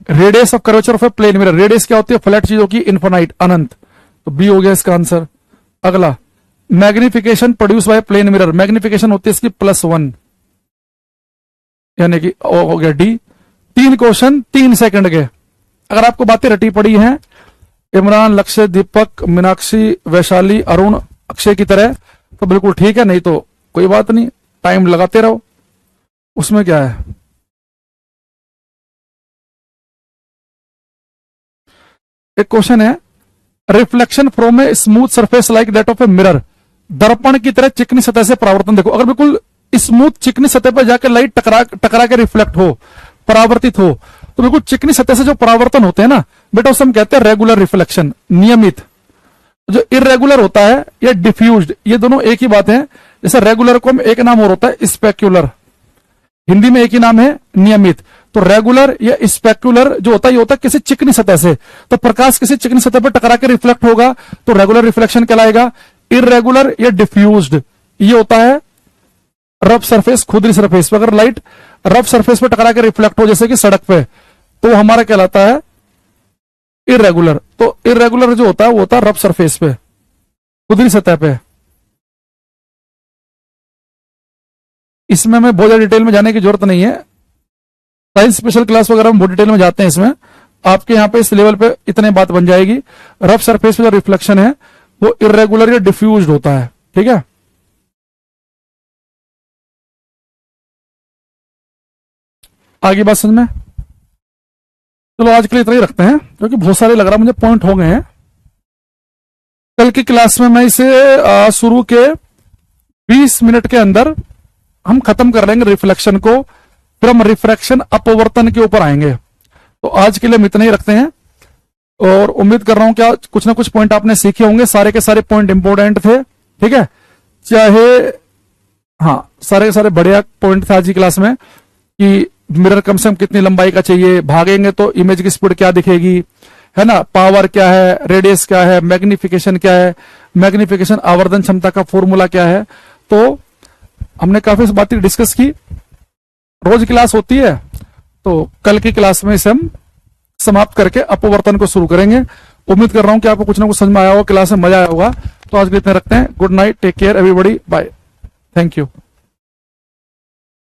radius of curvature of a plane mirror, radius क्या होती है फ्लैट चीजों की, इन्फानाइट, अनंत, तो बी हो गया इसका आंसर। अगला, magnification produce by plane mirror, magnification होती है इसकी +1, यानी कि हो गया डी। 3 क्वेश्चन 3 सेकंड के, अगर आपको बातें रटी पड़ी हैं इमरान, लक्ष्य, दीपक, मीनाक्षी, वैशाली, अरुण, अक्षय की तरह, तो बिल्कुल ठीक है, नहीं तो कोई बात नहीं, टाइम लगाते रहो, उसमें क्या है। एक क्वेश्चन है, reflection from a smooth surface like that of a mirror, दर्पण की तरह चिकनी सतह से परावर्तन, देखो अगर बिल्कुल स्मूथ चिकनी सतह पर जाकर लाइट टकरा के रिफ्लेक्ट हो, परावर्तित हो, तो बिल्कुल चिकनी सतह से जो परावर्तन होते हैं ना बेटा, उसे हम कहते हैं रेगुलर रिफ्लेक्शन, नियमित। जो इरेगुलर होता है या डिफ्यूज्ड, ये दोनों एक ही बात है। जैसे रेगुलर को हम एक नाम और होता है स्पेक्युलर, हिंदी में एक ही नाम है नियमित। तो रेगुलर या स्पेक्युलर जो होता है ये होता है किसी चिकनी सतह से, तो प्रकाश किसी चिकनी सतह पर टकरा के रिफ्लेक्ट होगा तो रेगुलर रिफ्लेक्शन कहलाएगा। इरेगुलर या डिफ्यूज्ड ये होता है रफ सरफेस, खुदरी सरफेस पे, अगर लाइट रफ सरफेस पे टकरा के रिफ्लेक्ट हो जैसे कि सड़क पे, तो हमारा कहलाता है इरेगुलर। तो इरेगुलर जो होता है वो होता है रफ सरफेस पे, खुदरी सतह पे। इसमें हमें बहुत ज्यादा डिटेल में जाने की जरूरत नहीं है, साइंस स्पेशल क्लास वगैरह में बहुत डिटेल में जाते हैं। इसमें आपके यहाँ पे इस लेवल पे इतने बात बन जाएगी। रफ सरफेस पे जो रिफ्लेक्शन है वो इरेगुलर या डिफ्यूज्ड होता है, ठीक है। आगे बात समझ में, चलो आज के लिए इतना ही रखते हैं क्योंकि बहुत सारे लग रहा है मुझे पॉइंट हो गए हैं। कल की क्लास में मैं इसे शुरू के 20 मिनट के अंदर हम खत्म कर लेंगे रिफ्लेक्शन को, फिर हम रिफ्रैक्शन अपवर्तन के ऊपर आएंगे। तो आज के लिए हम इतना ही रखते हैं और उम्मीद कर रहा हूं क्या कुछ ना कुछ पॉइंट आपने सीखे होंगे। सारे के सारे पॉइंट इंपॉर्टेंट थे, ठीक है, चाहे हाँ सारे के सारे बढ़िया पॉइंट थे आज की क्लास में कि मिरर कम से कम कितनी लंबाई का चाहिए, भागेंगे तो इमेज की स्पीड क्या दिखेगी, है ना, पावर क्या है, रेडियस क्या है, मैग्निफिकेशन क्या है, मैग्निफिकेशन आवर्धन क्षमता का फॉर्मूला क्या है। तो हमने काफी बातें डिस्कस की। रोज क्लास होती है तो कल की क्लास में इसे हम समाप्त करके अपवर्तन को शुरू करेंगे। उम्मीद कर रहा हूं कि आपको कुछ ना कुछ समझ में आया होगा, क्लास में मजा आया होगा। तो आज के लिए इतने रखते हैं। Good night, take care everybody, bye, thank you.